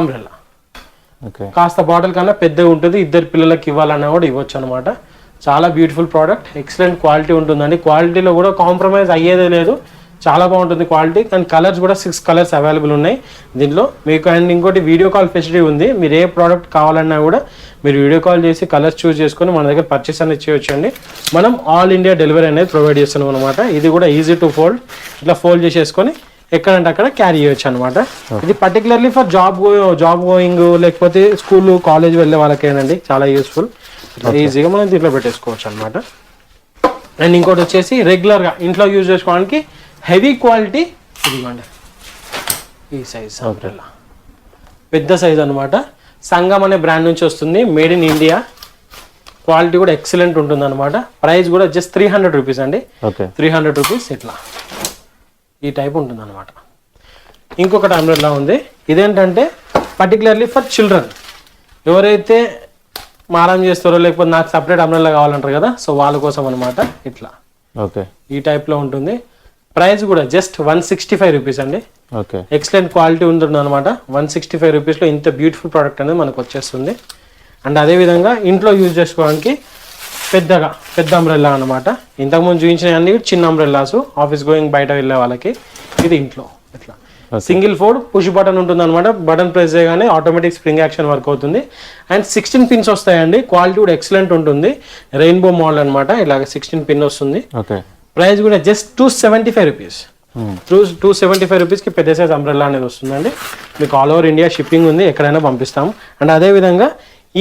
అంబ్రెల్లా కాస్త బాటిల్ కన్నా పెద్దగా ఉంటుంది. 2 పిల్లలకి ఇవ్వాలన్నా కూడా ఇవ్వచ్చు అనమాట. చాలా బ్యూటిఫుల్ ప్రోడక్ట్, ఎక్సలెంట్ క్వాలిటీ ఉంటుందండి. క్వాలిటీలో కూడా కాంప్రమైజ్ అయ్యేదే లేదు, చాలా బాగుంటుంది క్వాలిటీ. అండ్ కలర్స్ కూడా 6 కలర్స్ అవైలబుల్ ఉన్నాయి దీంట్లో మీకు. అండ్ ఇంకోటి వీడియో కాల్ ఫెసిలిటీ ఉంది. మీరు ఏ ప్రోడక్ట్ కావాలన్నా కూడా మీరు వీడియో కాల్ చేసి కలర్స్ చూస్ చేసుకొని మన దగ్గర పర్చేస్ అనేది చేయొచ్చు అండి. మనం ఆల్ ఇండియా డెలివరీ అనేది ప్రొవైడ్ చేస్తున్నాం అనమాట. ఇది కూడా ఈజీ టు ఫోల్డ్, ఇట్లా ఫోల్డ్ చేసేసుకొని ఎక్కడంటే అక్కడ క్యారీ చేయొచ్చు అనమాట. ఇది పర్టికులర్లీ ఫర్ జాబ్ గోయింగ్ లేకపోతే స్కూల్ కాలేజ్ వెళ్ళే వాళ్ళకేనండి చాలా యూస్ఫుల్. ఈజీగా మనం దీంట్లో పెట్టేసుకోవచ్చు అనమాట. అండ్ ఇంకోటి వచ్చేసి రెగ్యులర్గా ఇంట్లో యూజ్ చేసుకోవడానికి హెవీ క్వాలిటీ, ఇదిగోండి ఈ సైజ్ అంబ్రెల్లా, పెద్ద సైజ్ అనమాట. సంగం అనే బ్రాండ్ నుంచి వస్తుంది, మేడ్ ఇన్ ఇండియా. క్వాలిటీ కూడా ఎక్సలెంట్ ఉంటుంది అనమాట. ప్రైస్ కూడా జస్ట్ 300 రూపీస్ అండి. 300 రూపీస్ ఇట్లా ఈ టైప్ ఉంటుంది అనమాట. ఇంకొకటి అంబ్రెల్లా ఉంది. ఇదేంటంటే పర్టికులర్లీ ఫర్ చిల్డ్రన్, ఎవరైతే మారం చేస్తారో లేకపోతే నాకు సపరేట్ అంబ్రెల్లా కావాలంటారు కదా, సో వాళ్ళ కోసం అనమాట. ఇట్లా ఈ టైప్లో ఉంటుంది. ప్రైస్ కూడా జస్ట్ 165 రూపీస్ అండి. ఎక్సలెంట్ క్వాలిటీ ఉంటుంది అనమాట. 165 రూపీస్లో ఇంత బ్యూటిఫుల్ ప్రోడక్ట్ అనేది మనకు వచ్చేస్తుంది. అండ్ అదేవిధంగా ఇంట్లో యూజ్ చేసుకోవడానికి పెద్ద అంబ్రెల్లా అనమాట. ఇంతకుముందు చూపించిన అన్ని చిన్న అంబ్రెల్లాస్, ఆఫీస్ గోయింగ్ బయట వెళ్ళే వాళ్ళకి. ఇది ఇంట్లో ఇట్లా సింగిల్ ఫోల్డ్, పుష్ బటన్ ఉంటుంది అనమాట. బటన్ ప్రెస్ చేయగానే ఆటోమేటిక్ స్ప్రింగ్ యాక్షన్ వర్క్ అవుతుంది. అండ్ 16 పిన్స్ వస్తాయండి. క్వాలిటీ కూడా ఎక్సలెంట్ ఉంటుంది. రెయిన్బో మోడల్ అనమాట. ఇలాగ 16 పిన్ వస్తుంది. ప్రైస్ కూడా జస్ట్ 275 రూపీస్. 275 రూపీస్కి పెద్ద సైజ్ అంబ్రెల్లా అనేది వస్తుందండి. మీకు ఆల్ ఓవర్ ఇండియా షిప్పింగ్ ఉంది, ఎక్కడైనా పంపిస్తాము. అండ్ అదేవిధంగా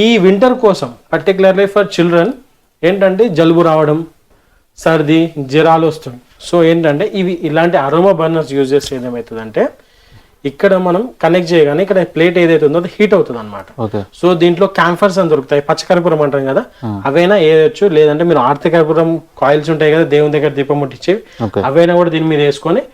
ఈ వింటర్ కోసం పర్టికులర్లీ ఫర్ చిల్డ్రన్ ఏంటంటే జలుబు రావడం, సర్ది, జ్వరాలు వస్తుంది. సో ఏంటంటే ఇలాంటి అరోమా బర్నర్స్ యూజ్ చేస్తే ఏమవుతుందంటే ఇక్కడ మనం కనెక్ట్ చేయగానే ఇక్కడ ప్లేట్ ఏదైతే ఉందో అది హీట్ అవుతుంది అనమాట. సో దీంట్లో క్యాంఫర్స్ అని దొరుకుతాయి, పచ్చకర్పూరం అంటాం కదా, అవైనా వేయచ్చు. లేదంటే మీరు ఆర్తికర్పూరం కాయిల్స్ ఉంటాయి కదా దేవుని దగ్గర దీపం ముట్టించి, అవైనా కూడా దీని మీద వేసుకొని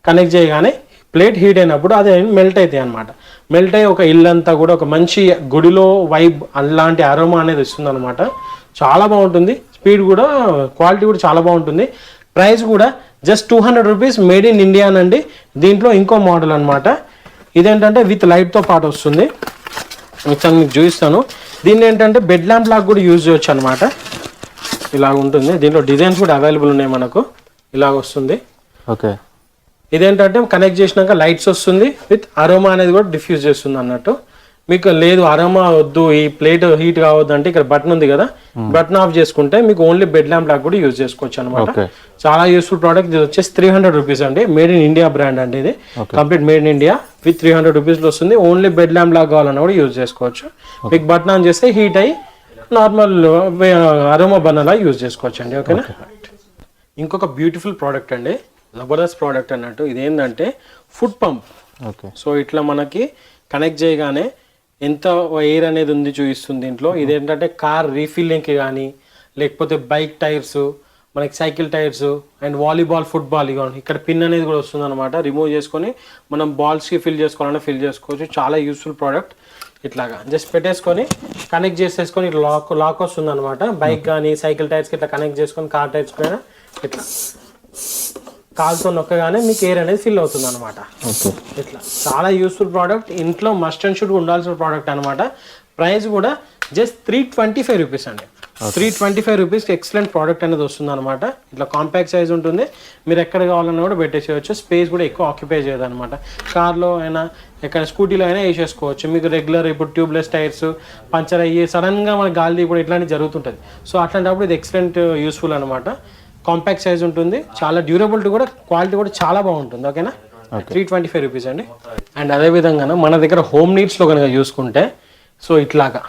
కనెక్ట్ చేయగానే ప్లేట్ హీట్ అయినప్పుడు అది మెల్ట్ అవుతాయి అనమాట. మెల్ట్ అయ్యి ఒక ఇల్లంతా కూడా ఒక మంచి గుడిలో వైబ్ అలాంటి అరోమా అనేది వస్తుంది అనమాట. చాలా బాగుంటుంది. స్పీడ్ కూడా, క్వాలిటీ కూడా చాలా బాగుంటుంది. ప్రైస్ కూడా just 200 rupees, made in India అండి. దీంట్లో ఇంకో మోడల్ అనమాట. ఇదేంటంటే విత్ లైట్తో పాటు వస్తుంది. ఒకసారి మీకు చూపిస్తాను. దీన్ని ఏంటంటే బెడ్ ల్యాంప్ లాగా కూడా యూజ్ చేయొచ్చు అనమాట. ఇలాగ ఉంటుంది. దీంట్లో డిజైన్స్ కూడా అవైలబుల్ ఉన్నాయి మనకు. ఇలాగ వస్తుంది. ఇదేంటంటే కనెక్ట్ చేసినాక లైట్స్ వస్తుంది, విత్ అరోమా అనేది కూడా డిఫ్యూజ్ చేస్తుంది అన్నట్టు. మీకు లేదు అరోమా వద్దు, ఈ ప్లేట్ హీట్ కావద్దు అంటే ఇక్కడ బటన్ ఉంది కదా, బటన్ ఆఫ్ చేసుకుంటే మీకు ఓన్లీ బెడ్ ల్యాంప్ లాగా కూడా యూజ్ చేసుకోవచ్చు అనమాట. చాలా యూస్ఫుల్ ప్రోడక్ట్. ఇది వచ్చేసి 300 రూపీస్ అండి. మేడ్ ఇన్ ఇండియా బ్రాండ్ అండి. ఇది complete made in India with 300 రూపీస్లో వస్తుంది. ఓన్లీ బెడ్ ల్యాంప్ లాగా కావాలన్నా కూడా యూజ్ చేసుకోవచ్చు. మీకు బటన్ ఆన్ చేస్తే హీట్ అయ్యి నార్మల్ అరోమా బర్నర్లా యూజ్ చేసుకోవచ్చు అండి. ఓకేనా. ఇంకొక బ్యూటిఫుల్ ప్రోడక్ట్ అండి, జబర్దస్త్ ప్రోడక్ట్ అన్నట్టు. ఇదేంటంటే ఫుడ్ పంప్. ఓకే. సో ఇట్లా మనకి కనెక్ట్ చేయగానే ఎంత ఎయిర్ అనేది ఉంది చూపిస్తుంది దీంట్లో. ఇదేంటంటే కార్ రీఫిల్లింగ్కి కానీ, లేకపోతే బైక్ టైర్స్, మనకి cycle tyres and volleyball, football, ఇవ్వండి ఇక్కడ పిన్ అనేది కూడా వస్తుంది అనమాట. రిమూవ్ చేసుకొని మనం బాల్స్కి ఫిల్ చేసుకోవాలన్నా ఫిల్ చేసుకోవచ్చు. చాలా యూస్ఫుల్ ప్రోడక్ట్. ఇట్లాగా జస్ట్ పెట్టేసుకొని కనెక్ట్ చేసేసుకొని ఇట్లా లాక్ వస్తుంది అనమాట. బైక్ కానీ సైకిల్ టైర్స్కి ఇట్లా కనెక్ట్ చేసుకొని, కార్ టైర్స్ కూడా ఇట్లా కాల్తో నొక్కగానే మీకు ఎయిర్ అనేది ఫిల్ అవుతుంది అనమాట. ఇట్లా చాలా యూస్ఫుల్ ప్రోడక్ట్, ఇంట్లో మస్ట్ అండ్ షుడ్ ఉండాల్సిన ప్రోడక్ట్ అనమాట. ప్రైస్ కూడా జస్ట్ 325 రూపీస్ అండి. 325 రూపీస్కి ఎక్సలెంట్ ప్రోడక్ట్ అనేది వస్తుంది అనమాట. ఇట్లా కాంపాక్ట్ సైజ్ ఉంటుంది, మీరు ఎక్కడ కావాలన్నా కూడా పెట్టేసేయచ్చు. స్పేస్ కూడా ఎక్కువ ఆక్యుపై చేయదు అనమాట. కార్లో అయినా ఎక్కడ స్కూటీలో అయినా వేసేసుకోవచ్చు. మీకు రెగ్యులర్ ఇప్పుడు ట్యూబ్లెస్ టైర్స్ పంచర్ అయ్యి సడన్గా మన గాలి కూడా ఇట్లాంటివి జరుగుతుంటుంది. సో అట్లాంటప్పుడు ఇది ఎక్సలెంట్ యూస్ఫుల్ అనమాట. కాంపాక్ట్ సైజ్ ఉంటుంది, చాలా డ్యూరబిలిటీ కూడా, క్వాలిటీ కూడా చాలా బాగుంటుంది. ఓకేనా. 325 రూపీస్ అండి. అండ్ అదేవిధంగా మన దగ్గర హోమ్ నీడ్స్లో కనుక చూసుకుంటే, సో ఇట్లాగా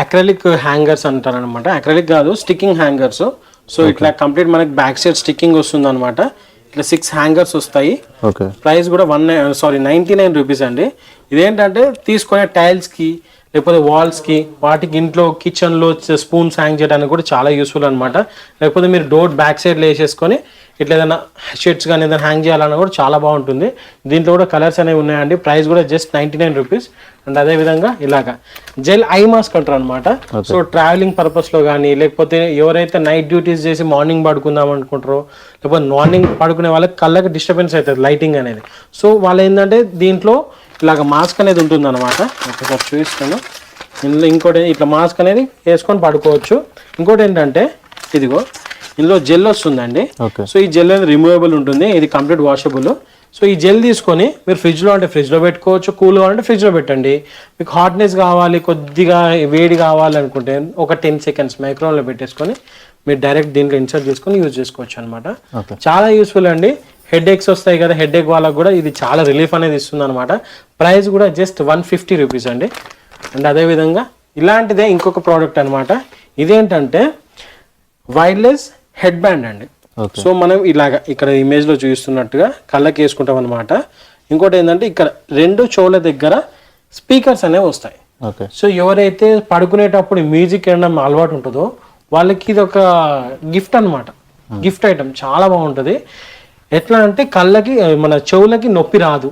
అక్రలిక్ హ్యాంగర్స్ అంటారు అనమాట. అక్రలిక్ కాదు, స్టిక్కింగ్ హ్యాంగర్స్. సో ఇట్లా కంప్లీట్ మనకి బ్యాక్ సైడ్ స్టిక్కింగ్ వస్తుంది అనమాట. ఇట్లా 6 హ్యాంగర్స్ వస్తాయి. ప్రైస్ కూడా 99 రూపీస్ అండి. ఇదేంటంటే తీసుకునే టైల్స్కి, లేకపోతే వాల్స్కి, వాటికి ఇంట్లో కిచెన్లో స్పూన్స్ హ్యాంగ్ చేయడానికి కూడా చాలా యూస్ఫుల్ అనమాట. లేకపోతే మీరు డోర్ బ్యాక్ సైడ్లో వేసేసుకొని ఇట్లా ఏదైనా షర్ట్స్ కానీ ఏదైనా హ్యాంగ్ చేయాలన్నా కూడా చాలా బాగుంటుంది. దీంట్లో కూడా కలర్స్ అనేవి ఉన్నాయండి. ప్రైస్ కూడా జస్ట్ 99 రూపీస్. అండ్ అదేవిధంగా ఇలాగా జెల్ ఐ మాస్క్ అంటారు అనమాట. సో ట్రావెలింగ్ పర్పస్లో కానీ, లేకపోతే ఎవరైతే నైట్ డ్యూటీస్ చేసి మార్నింగ్ పడుకుందాం అనుకుంటారో, లేకపోతే మార్నింగ్ పడుకునే వాళ్ళకి కళ్ళకి డిస్టర్బెన్స్ అవుతుంది లైటింగ్ అనేది. సో వాళ్ళు ఏంటంటే దీంట్లో ఇలాగ మాస్క్ అనేది ఉంటుంది అనమాట. ఒకసారి చూపిస్తాను. ఇందులో ఇంకోటి ఇట్లా మాస్క్ అనేది వేసుకొని పడుకోవచ్చు. ఇంకోటి ఏంటంటే ఇదిగో ఇందులో జెల్ వస్తుందండి. సో ఈ జెల్ అనేది రిమూవబుల్ ఉంటుంది, ఇది కంప్లీట్ వాషబుల్. సో ఈ జెల్ తీసుకొని మీరు ఫ్రిడ్జ్లో అంటే ఫ్రిడ్జ్లో పెట్టుకోవచ్చు, కూల్ కావాలంటే ఫ్రిడ్జ్లో పెట్టండి. మీకు హాట్నెస్ కావాలి, కొద్దిగా వేడి కావాలనుకుంటే ఒక 10 సెకండ్స్ మైక్రోవేవ్లో పెట్టేసుకొని మీరు డైరెక్ట్ దీంట్లో ఇన్సర్ట్ చేసుకొని యూజ్ చేసుకోవచ్చు అనమాట. చాలా యూస్ఫుల్ అండి. హెడ్ ఎక్స్ వస్తాయి కదా, హెడ్ ఎక్ వాళ్ళకు కూడా ఇది చాలా రిలీఫ్ అనేది ఇస్తుంది అనమాట. ప్రైస్ కూడా జస్ట్ 150 రూపీస్ అండి. అండ్ అదేవిధంగా ఇలాంటిదే ఇంకొక ప్రోడక్ట్ అనమాట. ఇదేంటంటే వైర్లెస్ హెడ్ బ్యాండ్ అండి. సో మనం ఇలాగ ఇక్కడ ఇమేజ్లో చూపిస్తున్నట్టుగా కళ్ళకి వేసుకుంటాం అనమాట. ఇంకోటి ఏంటంటే ఇక్కడ 2 చెవుల దగ్గర స్పీకర్స్ అనేవి వస్తాయి. సో ఎవరైతే పడుకునేటప్పుడు మ్యూజిక్ వినడం అలవాటు ఉంటుందో వాళ్ళకి ఇది ఒక గిఫ్ట్ అనమాట. గిఫ్ట్ ఐటమ్ చాలా బాగుంటుంది. ఎట్లా అంటే కళ్ళకి మన చెవులకి నొప్పి రాదు.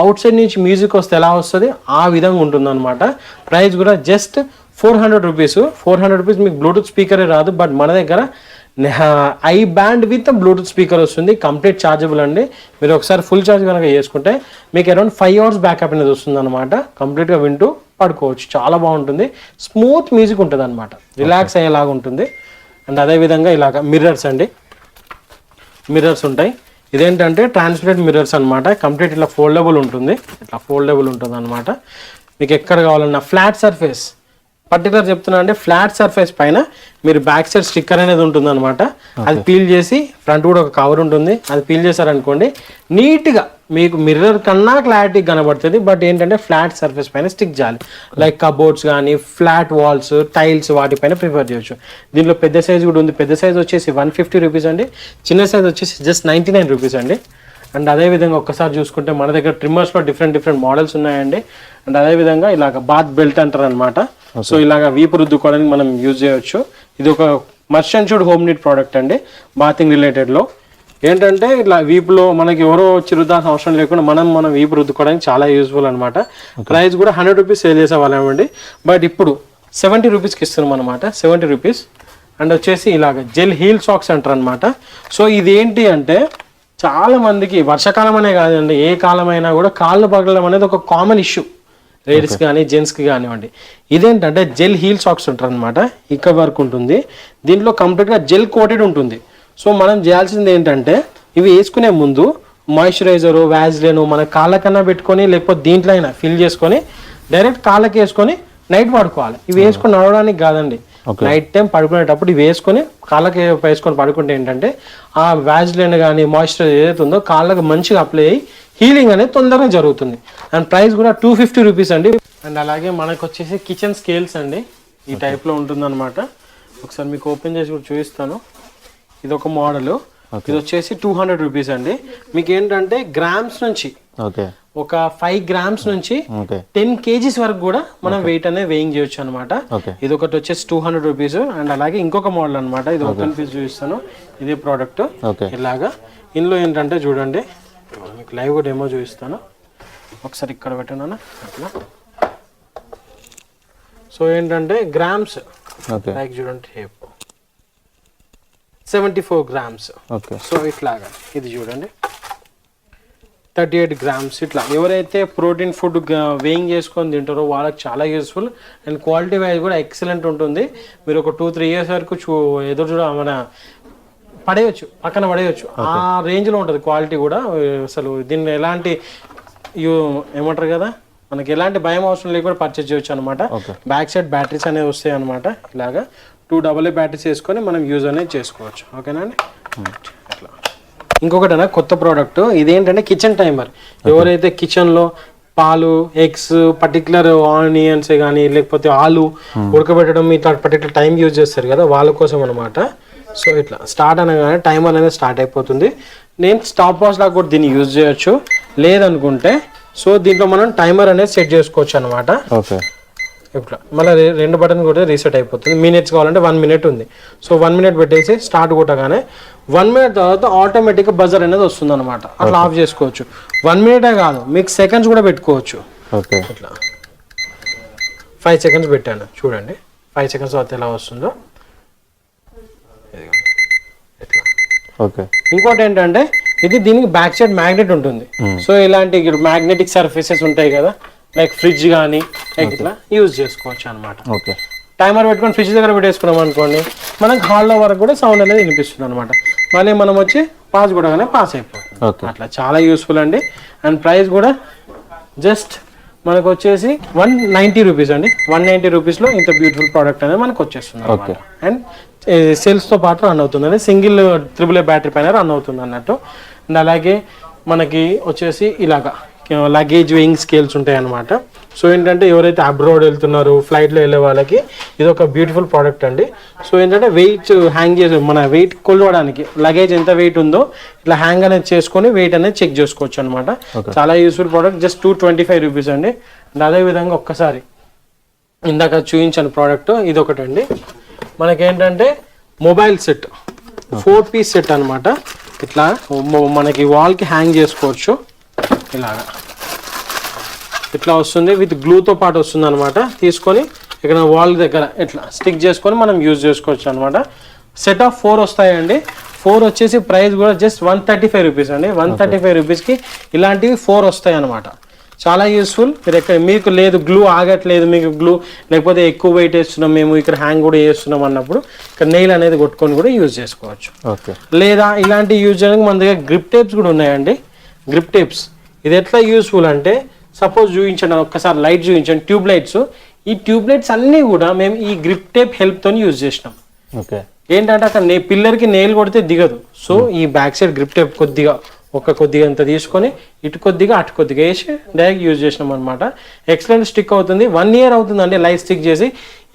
అవుట్ సైడ్ నుంచి మ్యూజిక్ వస్తే ఎలా వస్తుంది ఆ విధంగా ఉంటుంది అనమాట. ప్రైస్ కూడా జస్ట్ 400 రూపీస్. 400 రూపీస్ మీకు బ్లూటూత్ స్పీకరే రాదు, బట్ మన దగ్గర I band with Bluetooth speaker వస్తుంది. కంప్లీట్ ఛార్జబుల్ అండి. మీరు ఒకసారి ఫుల్ ఛార్జ్ కనుక చేసుకుంటే మీకు అరౌండ్ 5 అవర్స్ బ్యాకప్ అనేది వస్తుంది అనమాట. కంప్లీట్గా వింటూ పడుకోవచ్చు. చాలా బాగుంటుంది. స్మూత్ మ్యూజిక్ ఉంటుంది అనమాట, రిలాక్స్ అయ్యేలాగా ఉంటుంది. అండ్ అదేవిధంగా ఇలాగ మిర్రర్స్ అండి, మిర్రర్స్ ఉంటాయి. ఇదేంటంటే ట్రాన్స్పరెంట్ మిర్రర్స్ అనమాట. కంప్లీట్ ఇట్లా ఫోల్డబుల్ ఉంటుంది, ఇట్లా ఫోల్డబుల్ ఉంటుంది అనమాట. మీకు ఎక్కడ కావాలన్నా ఫ్లాట్ సర్ఫేస్, పర్టికులర్ చెప్తున్నా అంటే ఫ్లాట్ సర్ఫేస్ పైన మీరు బ్యాక్ సైడ్ స్టిక్కర్ అనేది ఉంటుంది అనమాట. అది పీల్ చేసి ఫ్రంట్ కూడా ఒక కవర్ ఉంటుంది, అది పీల్ చేశారనుకోండి నీట్గా మీకు మిర్రర్ కన్నా క్లారిటీ కనబడుతుంది. బట్ ఏంటంటే ఫ్లాట్ సర్ఫేస్ పైన స్టిక్ చేయాలి. లైక్ కబోర్డ్స్ కానీ, ఫ్లాట్ వాల్స్, టైల్స్ వాటిపైన ప్రిఫర్ చేయొచ్చు. దీంట్లో పెద్ద సైజ్ కూడా ఉంది. పెద్ద సైజ్ వచ్చేసి 150 రూపీస్ అండి. చిన్న సైజ్ వచ్చేసి జస్ట్ 99 రూపీస్ అండి. అండ్ అదేవిధంగా ఒక్కసారి చూసుకుంటే మన దగ్గర ట్రిమ్మర్స్లో డిఫరెంట్ మోడల్స్ ఉన్నాయండి. అండ్ అదేవిధంగా ఇలాగ బాత్ బెల్ట్ అంటారు అనమాట. సో ఇలాగ వీపు రుద్దుకోవడానికి మనం యూజ్ చేయొచ్చు. ఇది ఒక must and should home need product అండి. బాతింగ్ రిలేటెడ్లో ఏంటంటే ఇట్లా వీపులో మనకి ఎవరో వచ్చి రుద్దాల్సిన అవసరం లేకుండా మనం వీపు రుద్దుకోవడానికి చాలా యూస్ఫుల్ అనమాట. ప్రైస్ కూడా 100 రూపీస్ సేల్ చేసేవాళ్ళమండి, బట్ ఇప్పుడు 70 రూపీస్కి ఇస్తున్నాం అనమాట. 70 రూపీస్. అండ్ వచ్చేసి ఇలాగ జెల్ హీల్ సాక్స్ అంటారు అనమాట. సో ఇది ఏంటి అంటే చాలా మందికి వర్షాకాలం అనే కాదండి, ఏ కాలమైనా కూడా కాళ్ళు పగలడం అనేది ఒక కామన్ ఇష్యూ, లేడీస్ కానీ జెంట్స్కి కానివ్వండి. ఇదేంటంటే జెల్ హీల్ సాక్స్ ఉంటారు అనమాట. ఇక్కడ వరకు ఉంటుంది. దీంట్లో కంప్లీట్గా జెల్ కోటెడ్ ఉంటుంది. సో మనం చేయాల్సింది ఏంటంటే ఇవి వేసుకునే ముందు మాయిశ్చరైజరు, వ్యాజ్లైన్ మన కాళ్ళకన్నా పెట్టుకొని, లేకపోతే దీంట్లో అయినా ఫిల్ చేసుకొని డైరెక్ట్ కాళ్ళకి వేసుకొని నైట్ పడుకోవాలి. ఇవి వేసుకొని నడవడానికి కాదండి, నైట్ టైం పడుకునేటప్పుడు ఇవి వేసుకొని కాళ్ళకి వేసుకొని పడుకుంటే ఏంటంటే ఆ వ్యాజ్లైన్ కానీ మాయిశ్చరైజర్ ఏదైతే ఉందో కాళ్ళకి మంచిగా అప్లై అయ్యి హీలింగ్ అనేది తొందరగా జరుగుతుంది. అండ్ ప్రైస్ కూడా 250 రూపీస్ అండి. అండ్ అలాగే మనకు వచ్చేసి కిచెన్ స్కేల్స్ అండి. ఈ టైప్లో ఉంటుంది అనమాట. ఒకసారి మీకు ఓపెన్ చేసి కూడా చూపిస్తాను. ఇది ఒక మోడల్, ఇది వచ్చేసి 200 రూపీస్ అండి. మీకు ఏంటంటే గ్రామ్స్ నుంచి ఒక 5 గ్రామ్స్ నుంచి 10 kgs వరకు కూడా మనం వెయిట్ అనేది వేయింగ్ చేయొచ్చు అనమాట. ఇది ఒకటి వచ్చేసి 200 రూపీస్. అండ్ అలాగే ఇంకొక మోడల్ అనమాట, ఇది ఓపెన్ పీస్ చూపిస్తాను. ఇదే ప్రోడక్ట్ ఇలాగా. ఇందులో ఏంటంటే చూడండి, మీకు లైవ్ కూడా డెమో చూపిస్తాను. ఒకసారి ఇక్కడ పెట్టాను అట్లా. సో ఏంటంటే గ్రామ్స్ లైక్ చూడండి 74 గ్రామ్స్. సో ఇట్లాగా ఇది చూడండి 38 గ్రామ్స్. ఇట్లా ఎవరైతే ప్రోటీన్ ఫుడ్ వేయింగ్ చేసుకొని తింటారో వాళ్ళకి చాలా యూస్ఫుల్. అండ్ క్వాలిటీ వైజ్ కూడా ఎక్సలెంట్ ఉంటుంది. మీరు ఒక 2-3 ఇయర్స్ వరకు మన పడేయచ్చు, పక్కన పడేయచ్చు, ఆ రేంజ్లో ఉంటుంది క్వాలిటీ కూడా. అసలు దీన్ని ఎలాంటి ఏమంటారు కదా, మనకి ఎలాంటి భయం అవసరం లేకుండా పర్చేజ్ చేయొచ్చు అనమాట. బ్యాక్ సైడ్ బ్యాటరీస్ అనేవి వస్తాయి అనమాట. ఇలాగా 2 AA బ్యాటరీస్ వేసుకొని మనం యూజ్ అనేది చేసుకోవచ్చు. ఓకేనా అండి. అట్లా ఇంకొకటి కొత్త ప్రోడక్ట్, ఇదేంటంటే కిచెన్ టైమర్. ఎవరైతే కిచెన్లో పాలు, ఎగ్స్, పర్టికులర్ ఆనియన్స్ కానీ లేకపోతే ఆలు ఉడకబెట్టడం ఇట్లా పర్టికులర్ టైం యూజ్ చేస్తారు కదా, వాళ్ళ కోసం అనమాట. సో ఇట్లా స్టార్ట్ అనగానే టైమర్ అనేది స్టార్ట్ అయిపోతుంది. నేను స్టాప్ వాచ్ లాగా కూడా దీన్ని యూజ్ చేయొచ్చు. లేదనుకుంటే సో దీంట్లో మనం టైమర్ అనేది సెట్ చేసుకోవచ్చు అనమాట. ఇట్లా మళ్ళీ 2 బటన్ కూడా రీసెట్ అయిపోతుంది. మినిట్స్ కావాలంటే 1 minute ఉంది. సో 1 minute పెట్టేసి స్టార్ట్ కొట్టగానే 1 minute తర్వాత ఆటోమేటిక్గా బజర్ అనేది వస్తుంది అనమాట. అట్లా ఆఫ్ చేసుకోవచ్చు. 1 minute కాదు, మీకు సెకండ్స్ కూడా పెట్టుకోవచ్చు. ఇట్లా 5 seconds పెట్టాను చూడండి. 5 seconds తర్వాత ఎలా వస్తుందో ఇట్లా. ఇంకోటి ఏంటంటే ఇది దీనికి బ్యాక్ సైడ్ మ్యాగ్నెట్ ఉంటుంది. సో ఇలాంటి మ్యాగ్నెటిక్ సర్ఫేసెస్ ఉంటాయి కదా, లైక్ ఫ్రిడ్జ్ కానీ ఇట్లా యూజ్ చేసుకోవచ్చు అనమాట. టైమర్ పెట్టుకొని ఫ్రిడ్జ్ దగ్గర పెట్టేసుకున్నాం అనుకోండి, మనకు హాల్లో వరకు కూడా సౌండ్ అనేది వినిపిస్తుంది అనమాట. మళ్ళీ మనం వచ్చి పాస్ కూడా పాస్ అయిపోతుంది. అట్లా చాలా యూస్ఫుల్ అండి. అండ్ ప్రైస్ కూడా జస్ట్ మనకు వచ్చేసి 190 రూపీస్ అండి. 190 రూపీస్లో ఇంత బ్యూటిఫుల్ ప్రోడక్ట్ అనేది మనకు వచ్చేస్తుంది అనమాట. అండ్ సెల్స్తో పాటు రన్ అవుతుంది అండి. సింగిల్ AAA బ్యాటరీ పైన రన్ అవుతుంది అన్నట్టు. అండ్ అలాగే మనకి వచ్చేసి ఇలాగా లగేజ్ వెయింగ్ స్కేల్స్ ఉంటాయి అన్నమాట. సో ఏంటంటే ఎవరైతే అబ్రాడ్ వెళ్తున్నారో ఫ్లైట్లో వెళ్ళే వాళ్ళకి ఇది ఒక బ్యూటిఫుల్ ప్రోడక్ట్ అండి. సో ఏంటంటే వెయిట్ హ్యాంగ్ చేసి మన వెయిట్ కొలవడానికి లగేజ్ ఎంత వెయిట్ ఉందో ఇట్లా హ్యాంగ్ అనేది చేసుకొని వెయిట్ అనేది చెక్ చేసుకోవచ్చు అనమాట. చాలా యూస్ఫుల్ ప్రోడక్ట్. జస్ట్ 225 రూపీస్ అండి. అండ్ అదేవిధంగా ఒక్కసారి ఇందాక చూపించాను ప్రోడక్ట్ ఇది ఒకటి అండి. మనకేంటంటే మొబైల్ సెట్ 4 piece సెట్ అనమాట. ఇట్లా మనకి వాల్కి హ్యాంగ్ చేసుకోవచ్చు. ఇలాగా ఇట్లా వస్తుంది, విత్ గ్లూతో పాటు వస్తుంది అనమాట. తీసుకొని ఇక్కడ వాల్ దగ్గర ఇట్లా స్టిక్ చేసుకొని మనం యూజ్ చేసుకోవచ్చు అనమాట. సెట్ ఆఫ్ 4 వస్తాయండి. 4 వచ్చేసి ప్రైస్ కూడా జస్ట్ 135 రూపీస్ అండి. 135 రూపీస్కి ఇలాంటివి 4 వస్తాయి అనమాట. చాలా యూస్ఫుల్. మీరు ఎక్కడ మీకు లేదు గ్లూ ఆగట్లేదు, మీకు గ్లూ లేకపోతే ఎక్కువ వెయిట్ వేస్తున్నాం మేము ఇక్కడ హ్యాంగ్ కూడా వేస్తున్నాం అన్నప్పుడు ఇక్కడ నెయిల్ అనేది కొట్టుకొని కూడా యూజ్ చేసుకోవచ్చు. లేదా ఇలాంటి యూజ్ చేయడానికి మన దగ్గర గ్రిప్ టేప్స్ కూడా ఉన్నాయండి. గ్రిప్ టేప్స్ ఇది ఎట్లా యూస్ఫుల్ అంటే, సపోజ్ చూపించండి ఒక్కసారి లైట్ చూపించండి, ట్యూబ్ లైట్స్. ఈ ట్యూబ్ లైట్స్ అన్నీ కూడా మేము ఈ గ్రిప్ టేప్ హెల్ప్తో యూజ్ చేసినాం. ఏంటంటే అక్కడ పిల్లర్కి నెయిల్ కొడితే దిగదు. సో ఈ బ్యాక్ సైడ్ గ్రిప్ టేప్ కొద్దిగా ఇంత తీసుకొని ఇటు కొద్దిగా అటు కొద్దిగా వేసి డైరెక్ట్ యూజ్ చేసినాం అనమాట. ఎక్సలెంట్ స్టిక్ అవుతుంది. 1 year అవుతుందండి లైట్ స్టిక్ చేసి.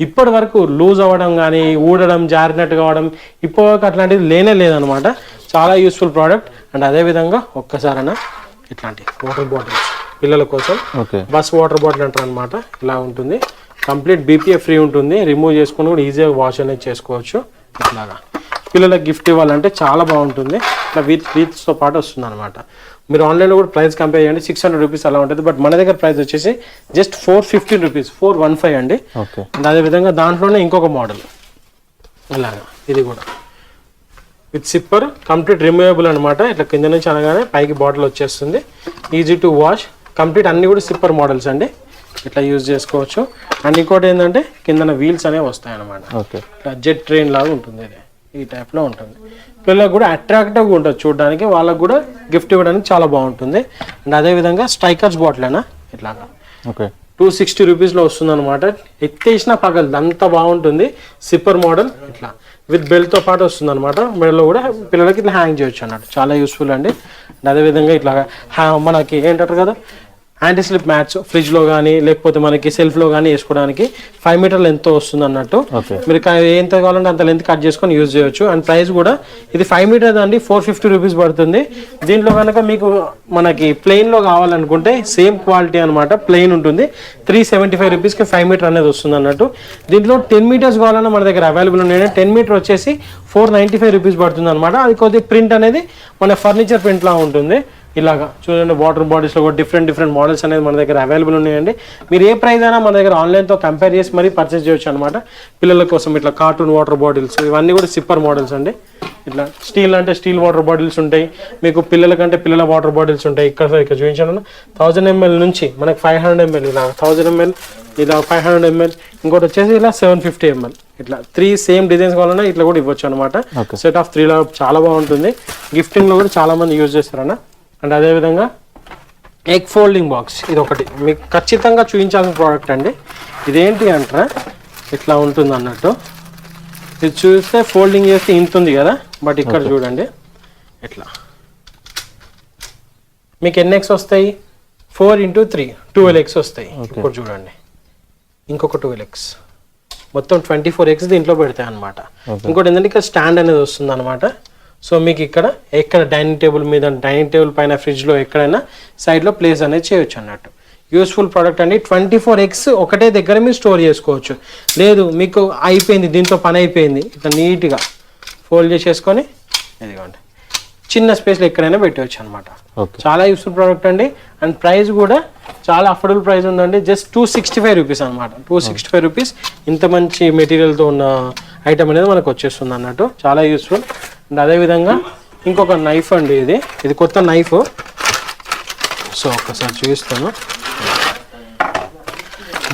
ఇప్పటి వరకు లూజ్ అవ్వడం కానీ ఊడడం జారినట్టు కావడం ఇప్పటి వరకు అట్లాంటిది లేదనమాట. చాలా యూస్ఫుల్ ప్రోడక్ట్. అండ్ అదేవిధంగా ఒక్కసారైనా ఇట్లాంటి వాటర్ బాటిల్స్ పిల్లల కోసం బస్ వాటర్ బాటిల్ అంటారు అనమాట. ఇలా ఉంటుంది. కంప్లీట్ BPA ఫ్రీ ఉంటుంది. రిమూవ్ చేసుకుని కూడా ఈజీగా వాష్ అనేది చేసుకోవచ్చు. ఇట్లాగా పిల్లలకు గిఫ్ట్ ఇవ్వాలంటే చాలా బాగుంటుంది. ఇట్లా వీత్తో పాటు వస్తుంది అనమాట. మీరు ఆన్లైన్లో కూడా ప్రైస్ కంపేర్ చేయండి. 600 రూపీస్ అలా ఉంటుంది. బట్ మన దగ్గర ప్రైస్ వచ్చేసి జస్ట్ 415 రూపీస్, 415 అండి. అండ్ అదేవిధంగా దాంట్లోనే ఇంకొక మోడల్ ఇలాగా, ఇది కూడా విత్ సిప్పర్, కంప్లీట్ రిమూవబుల్ అనమాట. ఇట్లా కింద నుంచి అనగానే పైకి బాటిల్ వచ్చేస్తుంది. Easy to wash. కంప్లీట్ అన్ని కూడా సిప్పర్ మోడల్స్ అండి. ఇట్లా యూజ్ చేసుకోవచ్చు. అండ్ ఇంకోటి ఏంటంటే కింద వీల్స్ అనేవి వస్తాయి అనమాట. ఇట్లా జెట్ ట్రైన్ లాగా ఉంటుంది. ఇది ఈ టైప్లో ఉంటుంది. పిల్లలకు కూడా అట్రాక్టివ్గా ఉంటుంది చూడడానికి. వాళ్ళకు కూడా గిఫ్ట్ ఇవ్వడానికి చాలా బాగుంటుంది. అండ్ అదేవిధంగా స్ట్రైకర్స్ బాటిల్ అయినా ఇట్లాగా 260 రూపీస్లో వస్తుంది అనమాట. ఎత్తేసినా పగలదు, అంత బాగుంటుంది. సిప్పర్ మోడల్ ఇట్లా విత్ బెల్ట్తో పాటు వస్తుంది అనమాట. మెడలో కూడా పిల్లలకి ఇట్లా హ్యాంగ్ చేయొచ్చు అన్నట్టు. చాలా యూస్ఫుల్ అండి. అండ్ అదేవిధంగా ఇట్లా మనకి ఏంటారు కదా యాంటీ స్లిప్ మ్యాట్స్ ఫ్రిడ్జ్ లో కానీ లేకపోతే మనకి సెల్ఫ్ లో కానీ వేసుకోవడానికి 5 మీటర్ లెంత్ వస్తుంది అన్నట్టు. మీరు ఎంత కావాలంటే అంత లెంత్ కట్ చేసుకొని యూజ్ చేయొచ్చు. అండ్ ప్రైస్ కూడా ఇది 5 మీటర్ అండి 450 రూపీస్ పడుతుంది. దీంట్లో కనుక మీకు మనకి ప్లెయిన్ లో కావాలనుకుంటే సేమ్ క్వాలిటీ అనమాట, ప్లెయిన్ ఉంటుంది. 375 రూపీస్కి 5 మీటర్ అనేది వస్తుంది అన్నట్టు. దీంట్లో 10 మీటర్స్ కావాలన్నా మన దగ్గర అవైలబుల్ ఉన్నాయి. 10 మీటర్ వచ్చేసి 495 రూపీస్ పడుతుంది అనమాట. అది కొద్దిగా ప్రింట్ అనేది మన ఫర్నిచర్ ప్రింట్ లా ఉంటుంది. ఇలాగా చూడండి, వాటర్ బాటిల్స్లో కూడా డిఫరెంట్ మోడల్స్ అనేది మన దగ్గర అవైలబుల్ ఉన్నాయండి. మీరు ఏ ప్రైస్ అయినా మన దగ్గర ఆన్లైన్తో కంపేర్ చేసి మరీ పర్చేస్ చేయొచ్చు అనమాట. పిల్లల కోసం ఇట్లా కార్టూన్ వాటర్ బాటిల్స్, ఇవన్నీ కూడా సిప్పర్ మోడల్స్ అండి. ఇట్లా స్టీల్ అంటే స్టీల్ వాటర్ బాటిల్స్ ఉంటాయి, మీకు పిల్లలకంటే పిల్లల వాటర్ బాటిల్స్ ఉంటాయి. ఇక్కడ చూపించాను 1000 ml నుంచి మనకి 500 ml, ఇలా 1000 ml, ఇలా 500 ml, ఇంకోటి వచ్చేసి ఇలా 750 ml. ఇట్లా 3 సేమ్ డిజైన్స్ కావాలన్నా ఇట్లా కూడా ఇవ్వచ్చు అనమాట. సెట్ ఆఫ్ 3 చాలా బాగుంటుంది. గిఫ్టింగ్లో కూడా చాలా మంది యూజ్ చేస్తారన్న. అండ్ అదేవిధంగా ఎగ్ ఫోల్డింగ్ బాక్స్, ఇది ఒకటి మీకు ఖచ్చితంగా చూపించాల్సిన ప్రోడక్ట్ అండి. ఇదేంటి అంటారా, ఇట్లా ఉంటుంది అన్నట్టు. ఇది చూస్తే ఫోల్డింగ్ చేస్తే ఇంత ఉంది కదా, బట్ ఇక్కడ చూడండి ఇట్లా మీకు ఎన్ని ఎగ్స్ వస్తాయి, 4x3 12 ఎగ్స్ వస్తాయి. ఇప్పుడు చూడండి ఇంకొక 12 ఎగ్స్, మొత్తం 24 ఎగ్స్ దీంట్లో పెడతాయి అనమాట. ఇంకోటి ఏంటంటే ఇక్కడ స్టాండ్ అనేది వస్తుంది అనమాట. సో మీకు ఎక్కడ డైనింగ్ టేబుల్ మీద, డైనింగ్ టేబుల్ పైన, ఫ్రిడ్జ్లో ఎక్కడైనా సైడ్లో ప్లేస్ అనేది చేయొచ్చు అన్నట్టు. యూస్ఫుల్ ప్రోడక్ట్ అండి. 24 ఎగ్స్ ఒకటే దగ్గర మీరు స్టోర్ చేసుకోవచ్చు. లేదు మీకు అయిపోయింది, దీంతో పని అయిపోయింది, ఇట్లా నీట్గా ఫోల్డ్ చేసేసుకొని ఇదిగోండి చిన్న స్పేస్లో ఎక్కడైనా పెట్టవచ్చు అనమాట. చాలా యూస్ఫుల్ ప్రోడక్ట్ అండి. అండ్ ప్రైస్ కూడా చాలా అఫోర్డబుల్ ప్రైస్ ఉందండి. జస్ట్ 265 రూపీస్ అనమాట. 265 రూపీస్ ఇంత మంచి మెటీరియల్తో ఉన్న ఐటమ్ అనేది మనకు వచ్చేస్తుంది అన్నట్టు. చాలా యూస్ఫుల్. అండ్ అదేవిధంగా ఇంకొక నైఫ్ అండి, ఇది కొత్త నైఫ్. సో ఒక్కసారి చూపిస్తాను.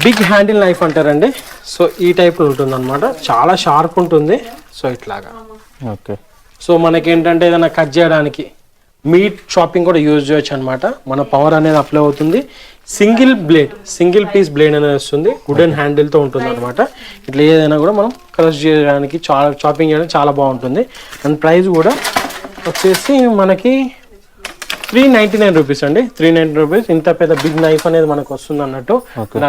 బిగ్ హ్యాండిల్ నైఫ్ అంటారండి. సో ఈ టైప్లో ఉంటుంది అనమాట, చాలా షార్ప్ ఉంటుంది. సో ఇట్లాగా ఓకే. సో మనకేంటంటే ఏదైనా కట్ చేయడానికి, మీట్ చాపింగ్ కూడా యూజ్ చేయొచ్చు అనమాట. మన పవర్ అనేది అప్లై అవుతుంది. సింగిల్ పీస్ బ్లేడ్ అనేది వస్తుంది, వుడెన్ హ్యాండిల్తో ఉంటుంది అనమాట. ఇట్లా ఏదైనా కూడా మనం క్రష్ చేయడానికి, చాపింగ్ చేయడానికి చాలా బాగుంటుంది. అండ్ ప్రైస్ కూడా వచ్చేసి మనకి 399 రూపీస్ అండి. 399 రూపీస్. ఇంత పెద్ద బిగ్ నైఫ్ అనేది మనకు వస్తుంది అన్నట్టు.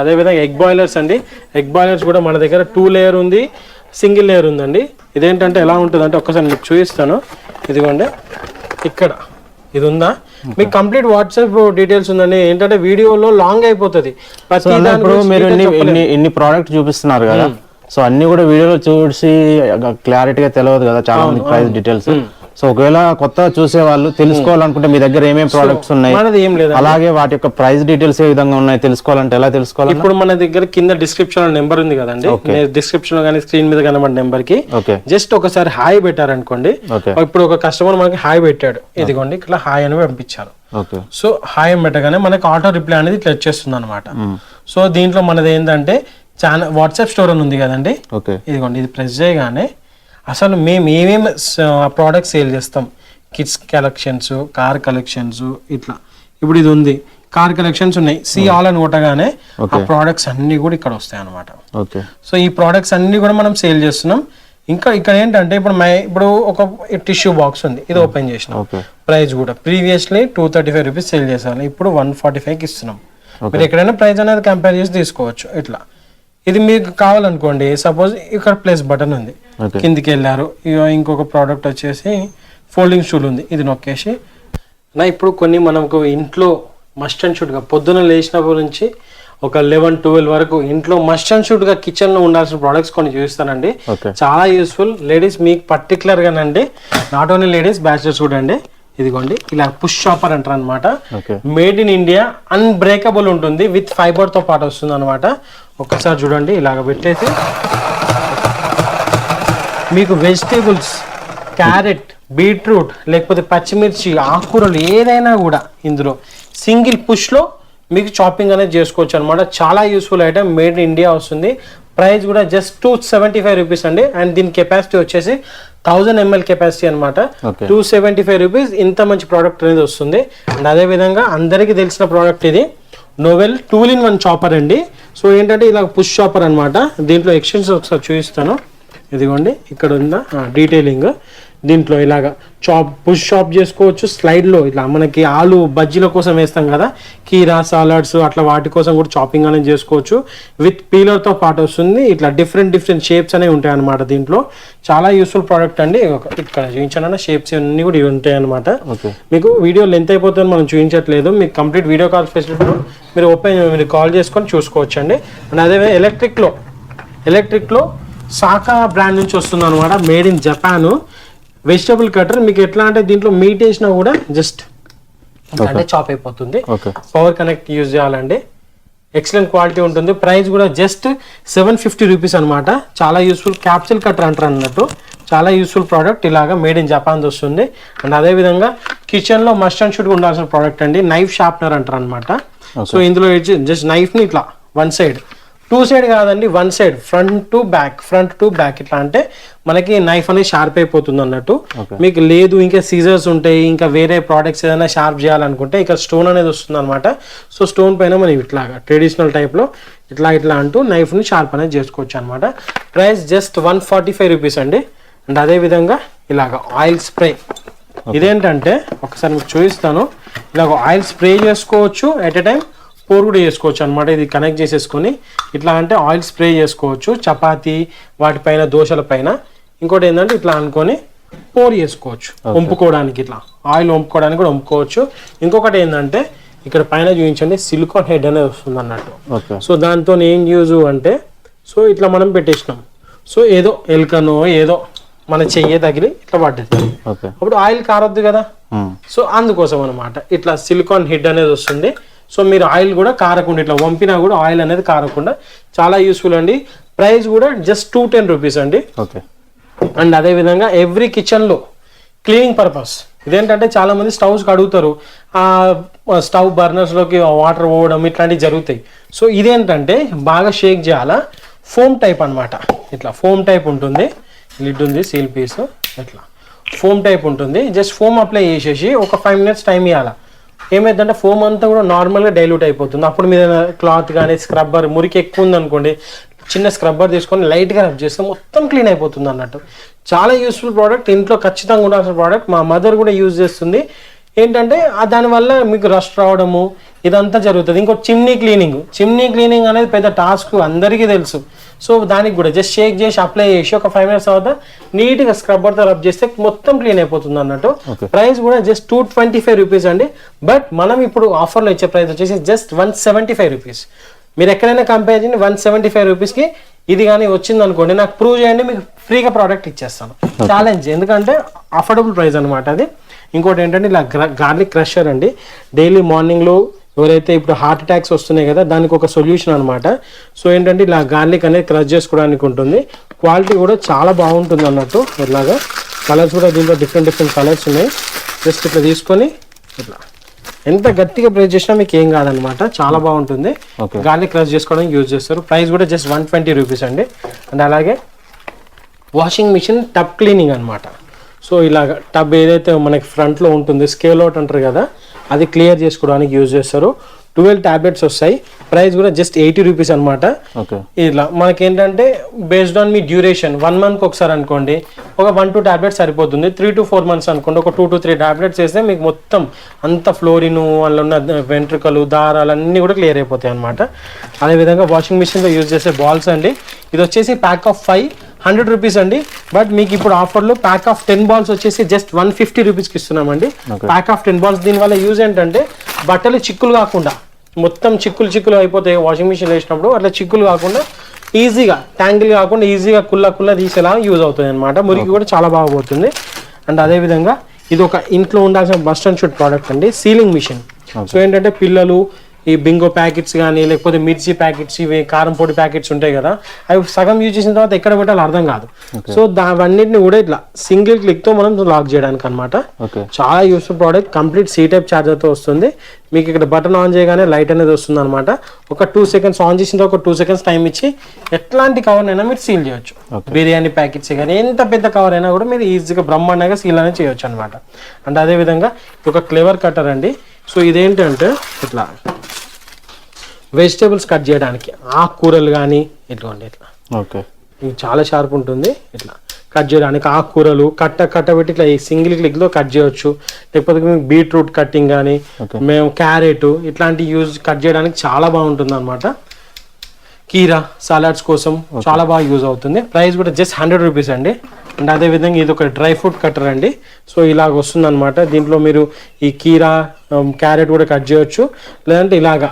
అదేవిధంగా ఎగ్ బాయిలర్స్ అండి. ఎగ్ బాయిలర్స్ కూడా మన దగ్గర 2 లేయర్ ఉంది, సింగిల్ లేయర్ ఉందండి. ఇదేంటంటే ఎలా ఉంటుందంటే ఒక్కసారి మీకు చూపిస్తాను. ఇదిగోండి ఇక్కడ ఇది ఉందా, మీకు కంప్లీట్ వాట్సాప్ డీటెయిల్స్ ఉందండి. ఏంటంటే వీడియోలో లాంగ్ అయిపోతుంది. ఇప్పుడు మీరు ఇన్ని ప్రోడక్ట్ చూపిస్తున్నారు కదా, సో అన్ని కూడా వీడియోలో చూసి క్లారిటీగా తెలియదు కదా చాలా మంది ప్రైస్ డీటెయిల్స్. సో ఒకవేళ కొత్తగా చూసే వాళ్ళు తెలుసుకోవాలనుకుంటే మీ దగ్గర ఏమేమి ప్రోడక్ట్స్ ఉన్నాయి, అలాగే వాటి యొక్క ప్రైస్ డీటెయిల్స్ ఏ విధంగా ఉన్నాయి తెలుసుకోవాలంటే ఎలా తెలుసుకోవాలి? ఇప్పుడు మన దగ్గర కింద డిస్క్రిప్షన్ లో నెంబర్ ఉంది కదండి, డిస్క్రిప్షన్ లో కానీ స్క్రీన్ మీద కనబడే నెంబర్ కి జస్ట్ ఒకసారి హాయ్ పెట్టారనుకోండి. ఇప్పుడు ఒక కస్టమర్ మనకి హాయ్ పెట్టాడు, ఇదిగోండి ఇట్లా హాయ్ అని పంపించారు. సో హాయ్ అని పెట్టగానే మనకి ఆటో రిప్లై అనేది ఇట్లా వచ్చేస్తుంది అనమాట. సో దీంట్లో మనది ఏంటంటే ఛానల్ వాట్సాప్ స్టోర్ అని ఉంది కదండి, ఇదిగోండి ఇది ప్రెస్ చేయగానే అసలు మేము ఏమేమి ప్రోడక్ట్స్ సేల్ చేస్తాం, కిడ్స్ కలెక్షన్స్, కార్ కలెక్షన్స్, ఇట్లా ఇప్పుడు ఇది ఉంది కార్ కలెక్షన్స్ ఉన్నాయి. సి ఆల్ అని కొట్టగానే ఆ ప్రోడక్ట్స్ అన్ని కూడా ఇక్కడ వస్తాయి అనమాట. సో ఈ ప్రోడక్ట్స్ అన్ని కూడా మనం సేల్ చేస్తున్నాం. ఇంకా ఇక్కడ ఏంటంటే ఇప్పుడు ఒక టిష్యూ బాక్స్ ఉంది, ఇది ఓపెన్ చేసినాం. ప్రైస్ కూడా ప్రీవియస్లీ 235 రూపీస్ సేల్ చేసాను, ఇప్పుడు 145కి ఇస్తున్నాం. మీరు ఎక్కడైనా ప్రైస్ అనేది కంపేర్ చేసి తీసుకోవచ్చు. ఇట్లా ఇది మీకు కావాలనుకోండి, సపోజ్ ఇక్కడ ప్లస్ బటన్ ఉంది, కిందికి వెళ్ళారు, ఇంకొక ప్రోడక్ట్ వచ్చేసి ఫోల్డింగ్ స్టూల్ ఉంది, ఇది నొక్కేసి ఇప్పుడు కొన్ని మనకు ఇంట్లో మస్ట్ అండ్ షుడ్గా పొద్దున లేచినప్పటి నుంచి ఒక 11-12 వరకు ఇంట్లో మస్ట్ అండ్ షుడ్గా కిచెన్ లో ఉండాల్సిన ప్రోడక్ట్స్ కొన్ని చూపిస్తానండి. చాలా యూస్ఫుల్. లేడీస్ మీకు పర్టికులర్ గానండి, నాట్ ఓన్లీ లేడీస్, బ్యాచిలర్స్ కూడా అండి. ఇదిగోండి ఇలా పుష్ షాపర్ అంటారు అనమాట. మేడ్ ఇన్ ఇండియా, అన్బ్రేకబుల్ ఉంటుంది, విత్ ఫైబర్ తో పాటు వస్తుంది అనమాట. ఒక్కసారి చూడండి ఇలాగ పెట్టేసి మీకు వెజిటేబుల్స్, క్యారెట్, బీట్రూట్, లేకపోతే పచ్చిమిర్చి, ఆకుకూరలు ఏదైనా కూడా ఇందులో సింగిల్ పుష్లో మీకు చాపింగ్ అనేది చేసుకోవచ్చు అనమాట. చాలా useful item, made in India వస్తుంది. ప్రైస్ కూడా జస్ట్ 275 రూపీస్ అండి. అండ్ దీని కెపాసిటీ వచ్చేసి 1000 ml కెపాసిటీ అనమాట. 275 రూపీస్ ఇంత మంచి ప్రోడక్ట్ అనేది వస్తుంది. అండ్ అదేవిధంగా అందరికీ తెలిసిన ప్రోడక్ట్ ఇది నోవెల్ 2-in-1 చాపర్ అండి. సో ఏంటంటే ఇలా పుష్ చాపర్ అనమాట. దీంట్లో ఎక్స్టెన్షన్ ఒకసారి చూపిస్తాను. ఇదిగోండి ఇక్కడ ఉందా డీటెయిలింగ్, దీంట్లో ఇలాగా పుష్ చాప్ చేసుకోవచ్చు. స్లైడ్లో ఇట్లా మనకి ఆలు బజ్జీల కోసం వేస్తాం కదా, కీరా సాలడ్స్ అట్లా వాటి కోసం కూడా చాపింగ్ అనేది చేసుకోవచ్చు. విత్ పీలర్తో పాటు వస్తుంది. ఇట్లా డిఫరెంట్ షేప్స్ అనేవి ఉంటాయి అనమాట. దీంట్లో చాలా యూస్ఫుల్ ప్రోడక్ట్ అండి. ఇక్కడ చూపించానన్న షేప్స్ అన్నీ కూడా ఉంటాయి అనమాట. మీకు వీడియో లెంత్ అయిపోతుంది, మనం చూపించట్లేదు. మీకు కంప్లీట్ వీడియో కాల్ ఫెసిలిటీ మీరు మీరు కాల్ చేసుకొని చూసుకోవచ్చు అండి. అండ్ అదే ఎలక్ట్రిక్లో సాకా బ్రాండ్ నుంచి వస్తుంది అనమాట. Made in Japan vegetable cutter. మీకు ఎట్లా అంటే దీంట్లో మీట్ వేసినా కూడా జస్ట్ అంటే చాప్ అయిపోతుంది. పవర్ కనెక్ట్ యూజ్ చేయాలండి. ఎక్సలెంట్ క్వాలిటీ ఉంటుంది. ప్రైస్ కూడా జస్ట్ 750 రూపీస్ అనమాట. చాలా యూస్ఫుల్ క్యాప్సిల్ కటర్ అంటారు అన్నట్టు. చాలా యూస్ఫుల్ ప్రోడక్ట్. ఇలాగా మేడ్ ఇన్ జపాన్ వస్తుంది. అండ్ అదేవిధంగా కిచెన్లో మస్ట్ అండ్ షుడ్గా ఉండాల్సిన ప్రోడక్ట్ అండి. నైఫ్ షార్ప్నర్ అంటారు అనమాట. సో ఇందులో జస్ట్ నైఫ్ని ఇట్లా వన్ సైడ్, టూ సైడ్ కాదండి, one side, front to back ఇట్లా అంటే మనకి నైఫ్ అనేది షార్ప్ అయిపోతుంది అన్నట్టు. మీకు లేదు ఇంకా సీజర్స్ ఉంటాయి, ఇంకా వేరే ప్రోడక్ట్స్ ఏదైనా షార్ప్ చేయాలనుకుంటే ఇక్కడ స్టోన్ అనేది వస్తుంది అనమాట. సో స్టోన్ పైన మనం ఇట్లాగా ట్రెడిషనల్ టైప్లో ఇట్లా అంటూ నైఫ్ని షార్ప్ అనేది చేసుకోవచ్చు అనమాట. ప్రైస్ జస్ట్ 145 రూపీస్ అండి. అండ్ అదేవిధంగా ఇలాగ ఆయిల్ స్ప్రే. ఇదేంటంటే ఒకసారి మీకు చూపిస్తాను. ఇలాగ ఆయిల్ స్ప్రే చేసుకోవచ్చు, ఎట్ ఎ టైం పోర్ కూడా చేసుకోవచ్చు అనమాట. ఇది కనెక్ట్ చేసేసుకొని ఇట్లా అంటే ఆయిల్ స్ప్రే చేసుకోవచ్చు చపాతీ వాటిపైన, దోశల పైన. ఇంకోటి ఏంటంటే ఇట్లా అనుకొని పోర్ చేసుకోవచ్చు, వంపుకోవడానికి. ఇట్లా ఆయిల్ వంపుకోవడానికి కూడా వంపుకోవచ్చు. ఇంకొకటి ఏంటంటే ఇక్కడ పైన చూపించండి, సిలికాన్ హెడ్ అనేది వస్తుంది అన్నట్టు. సో దాంతో ఏం యూజ్ అంటే, సో ఇట్లా మనం పెట్టేసినాం, సో ఏదో ఎలుకనో ఏదో మన చెయ్యి తగిలి ఇట్లా పడ్డది, అప్పుడు ఆయిల్ కారొద్దు కదా. సో అందుకోసం అనమాట ఇట్లా సిలికాన్ హెడ్ అనేది వస్తుంది. సో మీరు ఆయిల్ కూడా కారకుండా ఇట్లా వంపినా కూడా ఆయిల్ అనేది కారకుండా చాలా యూస్ఫుల్ అండి. ప్రైస్ కూడా జస్ట్ 210 రూపీస్ అండి. అండ్ అదేవిధంగా ఎవ్రీ కిచెన్లో క్లీనింగ్ పర్పస్. ఇదేంటంటే చాలా మంది స్టవ్స్ అడుగుతారు, స్టవ్ బర్నర్స్లోకి వాటర్ పోవడం ఇట్లాంటివి జరుగుతాయి. సో ఇదేంటంటే బాగా షేక్ చేయాలా, ఫోమ్ టైప్ అనమాట. ఇట్లా ఫోమ్ టైప్ ఉంటుంది, లిడ్ ఉంది, సీల్ పీస్, ఇట్లా ఫోమ్ టైప్ ఉంటుంది. జస్ట్ ఫోమ్ అప్లై చేసేసి ఒక 5 minutes టైం ఇవ్వాలా. ఏమైందంటే ఫోమ్ అంతా కూడా నార్మల్గా డైల్యూట్ అయిపోతుంది. అప్పుడు మీద క్లాత్ కానీ స్క్రబ్బర్ మురికి ఎక్కువ ఉందనుకోండి, చిన్న స్క్రబ్బర్ తీసుకొని లైట్గా రబ్ చేస్తే మొత్తం క్లీన్ అయిపోతుంది అన్నట్టు. చాలా యూస్ఫుల్ ప్రోడక్ట్, ఇంట్లో ఖచ్చితంగా ఉండాల్సిన ప్రోడక్ట్. మా మదర్ కూడా యూజ్ చేస్తుంది. ఏంటంటే దానివల్ల మీకు రస్ట్ రావడము ఇదంతా జరుగుతుంది. ఇంకో చిమ్నీ క్లీనింగ్ అనేది పెద్ద టాస్క్, అందరికీ తెలుసు. సో దానికి కూడా జస్ట్ షేక్ చేసి అప్లై చేసి ఒక 5 minutes తర్వాత నీట్గా స్క్రబ్బర్తో రబ్ చేస్తే మొత్తం క్లీన్ అయిపోతుంది అన్నట్టు. ప్రైస్ కూడా జస్ట్ 225 రూపీస్ అండి. బట్ మనం ఇప్పుడు ఆఫర్లో ఇచ్చే ప్రైస్ వచ్చేసి జస్ట్ 175 రూపీస్. మీరు ఎక్కడైనా కంపేర్ చేయండి, 175 రూపీస్కి ఇది కానీ వచ్చింది అనుకోండి, నాకు ప్రూవ్ చేయండి, మీకు ఫ్రీగా ప్రోడక్ట్ ఇచ్చేస్తాను. ఛాలెంజ్, ఎందుకంటే అఫోర్డబుల్ ప్రైస్ అనమాట అది. ఇంకోటి ఏంటంటే ఇలా గార్లిక్ క్రషర్ అండి. డైలీ మార్నింగ్లో ఎవరైతే ఇప్పుడు హార్ట్ అటాక్స్ వస్తున్నాయి కదా, దానికి ఒక సొల్యూషన్ అనమాట. సో ఏంటంటే ఇలా గార్లిక్ అనేది క్రష్ చేసుకోవడానికి ఉంటుంది. క్వాలిటీ కూడా చాలా బాగుంటుంది అన్నట్టు. ఇలాగా కలర్స్ కూడా దీంట్లో డిఫరెంట్ కలర్స్ ఉన్నాయి. జస్ట్ ఇట్లా తీసుకొని ఇట్లా ఎంత గట్టిగా ప్రెస్ చేసినా మీకు ఏం కాదనమాట, చాలా బాగుంటుంది. గార్లిక్ క్రష్ చేసుకోవడానికి యూజ్ చేస్తారు. ప్రైస్ కూడా జస్ట్ 120 రూపీస్ అండి. అండ్ అలాగే వాషింగ్ మిషన్ టబ్ క్లీనింగ్ అనమాట. సో ఇలాగ టబ్ ఏదైతే మనకి ఫ్రంట్లో ఉంటుంది, స్కేల్ అవుట్ అంటారు కదా, అది క్లియర్ చేసుకోవడానికి యూజ్ చేస్తారు. 12 tablets వస్తాయి. ప్రైస్ కూడా జస్ట్ 80 రూపీస్ అనమాట. ఇలా మనకేంటంటే based on me duration, 1 month ఒకసారి అనుకోండి ఒక 1-2 tablets సరిపోతుంది. 3 to 4 months అనుకోండి ఒక 2 to 3 tablets వేస్తే మీకు మొత్తం అంత ఫ్లోరిన్ అందులో ఉన్న వెంట్రుకలు దారాలు అన్నీ కూడా క్లియర్ అయిపోతాయి అనమాట. అదేవిధంగా వాషింగ్ మిషన్లో యూజ్ చేసే బాల్స్ అండి. ఇది వచ్చేసి ప్యాక్ ఆఫ్ 5 100 రూపీస్ అండి. బట్ మీకు ఇప్పుడు ఆఫర్లో ప్యాక్ ఆఫ్ 10 balls వచ్చేసి జస్ట్ 150 రూపీస్కి ఇస్తున్నామండి. Pack of 10 balls. దీనివల్ల యూజ్ ఏంటంటే బట్టలు చిక్కులు కాకుండా, మొత్తం చిక్కులు అయిపోతాయి వాషింగ్ మిషన్ వేసినప్పుడు, అట్లా చిక్కులు కాకుండా ఈజీగా ట్యాంగిల్ కాకుండా ఈజీగా కుల్ల తీసేలా యూజ్ అవుతుంది అనమాట. మురికి కూడా చాలా బాగా పోతుంది. అండ్ అదేవిధంగా ఇది ఒక ఇంట్లో ఉండాల్సిన మస్ట్ అండ్ షుడ్ ప్రోడక్ట్ అండి, సీలింగ్ మిషన్. సో ఏంటంటే పిల్లలు ఈ బింగో ప్యాకెట్స్ కానీ లేకపోతే మిర్చి ప్యాకెట్స్, ఇవి కారం పొడి ప్యాకెట్స్ ఉంటాయి కదా, అవి సగం యూజ్ చేసిన తర్వాత ఎక్కడ పెట్టాలో అర్థం కాదు. సో అవన్నిటిని కూడా ఇట్లా సింగిల్ క్లిక్తో మనం లాక్ చేయడానికి అనమాట. చాలా useful product. Complete C type ఛార్జర్తో వస్తుంది. మీకు ఇక్కడ బటన్ ఆన్ చేయగానే లైట్ అనేది వస్తుంది అనమాట. ఒక 2 seconds ఆన్ చేసిన ఒక 2 seconds టైం ఇచ్చి ఎట్లాంటి కవర్ అయినా మీరు సీల్ చేయొచ్చు. బిర్యానీ ప్యాకెట్స్ కానీ ఎంత పెద్ద కవర్ అయినా కూడా మీరు ఈజీగా బ్రహ్మాండంగా సీల్ అనేది చేయొచ్చు అనమాట. అండ్ అదేవిధంగా ఒక క్లెవర్ కట్టర్ అండి. సో ఇదేంటంటే ఇట్లా వెజిటేబుల్స్ కట్ చేయడానికి, ఆకుకూరలు కానీ ఇట్లా ఇది చాలా షార్ప్ ఉంటుంది. ఇట్లా కట్ చేయడానికి, ఆకుకూరలు కట్టబెట్టి ఇట్లా సింగిల్ క్లిక్లో కట్ చేయొచ్చు. లేకపోతే మీకు బీట్రూట్ కట్టింగ్ కానీ, మేము క్యారెట్ ఇట్లాంటి కట్ చేయడానికి చాలా బాగుంటుంది అనమాట. కీరా సలాడ్స్ కోసం చాలా బాగా యూజ్ అవుతుంది. ప్రైస్ కూడా జస్ట్ 100 రూపీస్ అండి. అండ్ అదేవిధంగా ఇది ఒక డ్రై ఫ్రూట్ కట్టర్ అండి. సో ఇలాగ వస్తుంది అనమాట. దీంట్లో మీరు ఈ కీరా క్యారెట్ కూడా కట్ చేయొచ్చు, లేదంటే ఇలాగా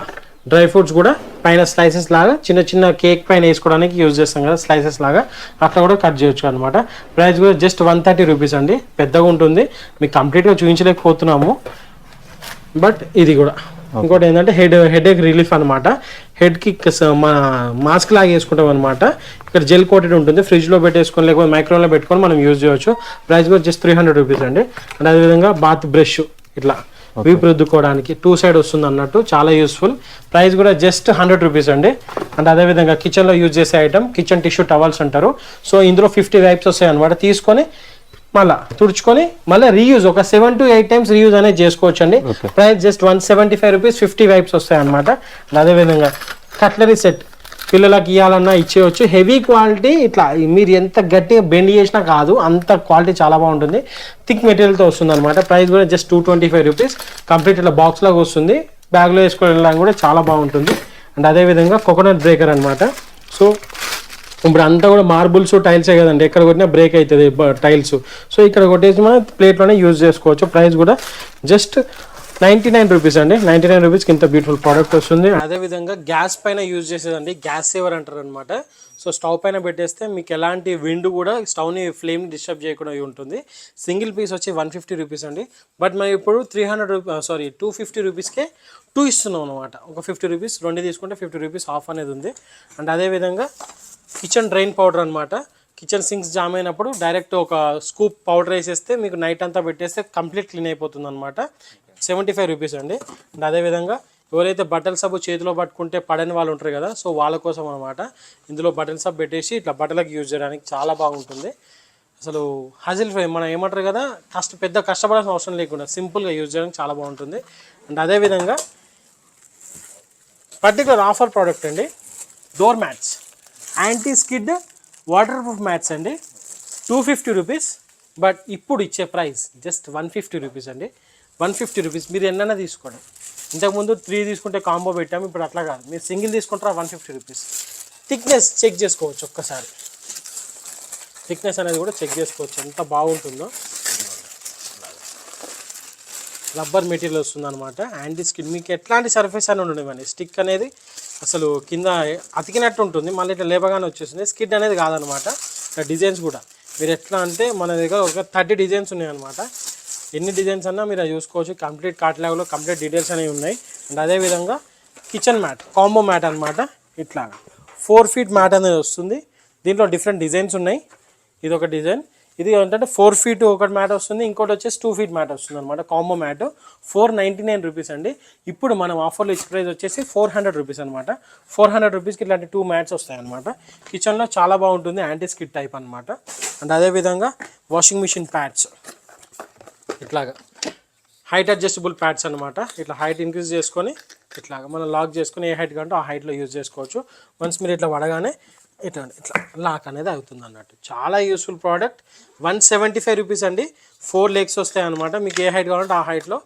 డ్రై ఫ్రూట్స్ కూడా పైన స్లైసెస్ లాగా చిన్న కేక్ పైన వేసుకోవడానికి యూజ్ చేస్తాం కదా, స్లైసెస్ లాగా అట్లా కూడా కట్ చేయొచ్చు అనమాట. ప్రైస్ కూడా జస్ట్ 130 రూపీస్ అండి. పెద్దగా ఉంటుంది, మీకు కంప్లీట్గా చూపించలేకపోతున్నాము. బట్ ఇది కూడా ఇంకోటి ఏంటంటే హెడేక్ రిలీఫ్ అనమాట. హెడ్కి మన మాస్క్ లాగా వేసుకుంటాం అనమాట. ఇక్కడ జెల్ కోటెడ్ ఉంటుంది, ఫ్రిడ్జ్లో పెట్టేసుకొని లేకపోతే మైక్రోవేవ్లో పెట్టుకొని మనం యూజ్ చేయవచ్చు. ప్రైస్ కూడా జస్ట్ 300 రూపీస్ అండి. అండ్ అదేవిధంగా బాత్ బ్రష్ ఇట్లా వీపు రుద్దుకోవడానికి 2 సైడ్ వస్తుంది అన్నట్టు, చాలా యూస్ఫుల్. ప్రైస్ కూడా జస్ట్ 100 రూపీస్ అండి. అండ్ అదేవిధంగా కిచెన్లో యూజ్ చేసే ఐటమ్ కిచెన్ టిష్యూ టవల్స్ అంటారు. సో ఇందులో 50 వైప్స్ వస్తాయి అనమాట. తీసుకొని మళ్ళీ తుడుచుకొని మళ్ళీ రీయూజ్ ఒక 7 to 8 టైమ్స్ రీయూజ్ అనేది చేసుకోవచ్చు అండి. ప్రైస్ జస్ట్ 175 రూపీస్, 50 వైప్స్ వస్తాయి అనమాట. అదేవిధంగా కట్లరీ సెట్ పిల్లలకి ఇవ్వాలన్నా ఇచ్చేయచ్చు. హెవీ క్వాలిటీ, ఇట్లా మీరు ఎంత గట్టిగా బెండ్ చేసినా కాదు, అంత క్వాలిటీ చాలా బాగుంటుంది. థిక్ మెటీరియల్తో వస్తుంది అనమాట. ప్రైస్ కూడా జస్ట్ 225 రూపీస్. కంప్లీట్ ఇట్లా బాక్స్ లాగా వస్తుంది, బ్యాగ్లో వేసుకొని వెళ్ళడానికి కూడా చాలా బాగుంటుంది. అండ్ అదేవిధంగా కోకోనట్ బ్రేకర్ అనమాట. సో ఇప్పుడు అంతా కూడా మార్బుల్స్ టైల్సే కదండి, ఎక్కడ కొట్టినా బ్రేక్ అవుతుంది టైల్స్. సో ఇక్కడ కొట్టేసి మనం ప్లేట్లోనే యూజ్ చేసుకోవచ్చు. ప్రైస్ కూడా జస్ట్ 99 రూపీస్ అండి. 99 రూపీస్కి ఇంత బ్యూటిఫుల్ ప్రోడక్ట్ వస్తుంది. అదేవిధంగా గ్యాస్ పైన యూజ్ చేసేదండి, గ్యాస్ సేవర్ అంటారు అనమాట. సో స్టవ్ పైన పెట్టేస్తే మీకు ఎలాంటి విండ్ కూడా స్టవ్ని ఫ్లేమ్ డిస్టర్బ్ చేయకుండా ఉంటుంది. సింగిల్ పీస్ వచ్చి 150 రూపీస్ అండి. బట్ మనం ఇప్పుడు 250 రూపీస్కే 2 ఇస్తున్నాం అనమాట. ఒక 50 రూపీస్, 2 తీసుకుంటే 50 రూపీస్ ఆఫ్ అనేది ఉంది. అండ్ అదేవిధంగా కిచెన్ డ్రైన్ పౌడర్ అనమాట. కిచెన్ సింక్స్ జామ్ అయినప్పుడు డైరెక్ట్ ఒక స్కూప్ పౌడర్ వేసేస్తే మీకు నైట్ అంతా పెట్టేస్తే కంప్లీట్ క్లీన్ అయిపోతుంది అనమాట. 75 రూపీస్ అండి. అండ్ అదేవిధంగా ఎవరైతే బట్టల సబ్బు చేతిలో పట్టుకుంటే పడని వాళ్ళు ఉంటారు కదా, సో వాళ్ళ కోసం అనమాట. ఇందులో బట్టల సబ్బు పెట్టేసి ఇట్లా బట్టలకు యూజ్ చేయడానికి చాలా బాగుంటుంది. అసలు హజిల్ ఫ్రై మనం ఏమంటారు కదా, పెద్ద కష్టపడాల్సిన అవసరం లేకుండా సింపుల్గా యూజ్ చేయడానికి చాలా బాగుంటుంది. అండ్ అదేవిధంగా పర్టికులర్ ఆఫర్ ప్రోడక్ట్ అండి, door mats, anti skid water proof mats అండి. 250 రూపీస్. బట్ ఇప్పుడు ఇచ్చే ప్రైస్ జస్ట్ 150 రూపీస్ అండి. 150 రూపీస్ మీరు ఎన్నైనా తీసుకోండి. ఇంతకుముందు 3 తీసుకుంటే కాంబో పెట్టాము, ఇప్పుడు అట్లా కాదు, మీరు సింగిల్ తీసుకుంటారా 150 రూపీస్. థిక్నెస్ చెక్ చేసుకోవచ్చు ఒక్కసారి, థిక్నెస్ అనేది కూడా చెక్ చేసుకోవచ్చు ఎంత బాగుంటుందో. రబ్బర్ మెటీరియల్ వస్తుంది అనమాట, యాంటీ స్కిడ్. మీకు ఎట్లాంటి సర్ఫేస్ అని ఉండనివ్వండి, స్టిక్ అనేది అసలు కింద అతికినట్టు ఉంటుంది, మళ్ళీ ఇట్లా లేపగానే వచ్చేస్తుంది. స్కిడ్ అనేది కాదనమాట. ఇట్లా డిజైన్స్ కూడా మీరు ఎట్లా అంటే మన దగ్గర ఒక 30 డిజైన్స్ ఉన్నాయన్నమాట. ఎన్ని డిజైన్స్ అన్నా మీరు చూసుకోవచ్చు. కంప్లీట్ కాటలాగ్లో కంప్లీట్ డీటెయిల్స్ అనేవి ఉన్నాయి. అండ్ అదేవిధంగా కిచెన్ మ్యాట్, కాంబో మ్యాట్ అనమాట. ఇట్లాగా 4 feet మ్యాట్ అనేది వస్తుంది. దీంట్లో డిఫరెంట్ డిజైన్స్ ఉన్నాయి. ఇది ఒక డిజైన్, ఇది ఏంటంటే 4 feet ఒకటి మ్యాట్ వస్తుంది, ఇంకోటి వచ్చేసి 2 feet మ్యాట్ వస్తుంది అనమాట. కాంబో మ్యాట్ 499 రూపీస్ అండి. ఇప్పుడు మనం ఆఫర్లో ఇచ్చే ప్రైస్ వచ్చేసి 400 రూపీస్ అనమాట. 400 రూపీస్కి ఇట్లాంటి 2 మ్యాట్స్ వస్తాయి అనమాట. కిచెన్లో చాలా బాగుంటుంది, యాంటీ స్కిడ్ టైప్ అనమాట. అండ్ అదేవిధంగా వాషింగ్ మిషన్ ప్యాడ్స్, ఇట్లాగా హైట్ అడ్జస్టబుల్ ప్యాడ్స్ అనమాట. ఇట్లా హైట్ ఇంక్రీజ్ చేసుకొని ఇట్లాగా మనం లాక్ చేసుకొని ఏ హైట్ కంటే ఆ హైట్లో యూజ్ చేసుకోవచ్చు. వన్స్ మీరు ఇట్లా పడగానే ఇట్లా లాక్ అనేది అవుతుంది అన్నట్టు. చాలా యూస్ఫుల్ ప్రోడక్ట్. 175 రూపీస్ అండి. 4 legs వస్తాయి అనమాట. మీకు ఏ హైట్ కావాలంటే ఆ హైట్లో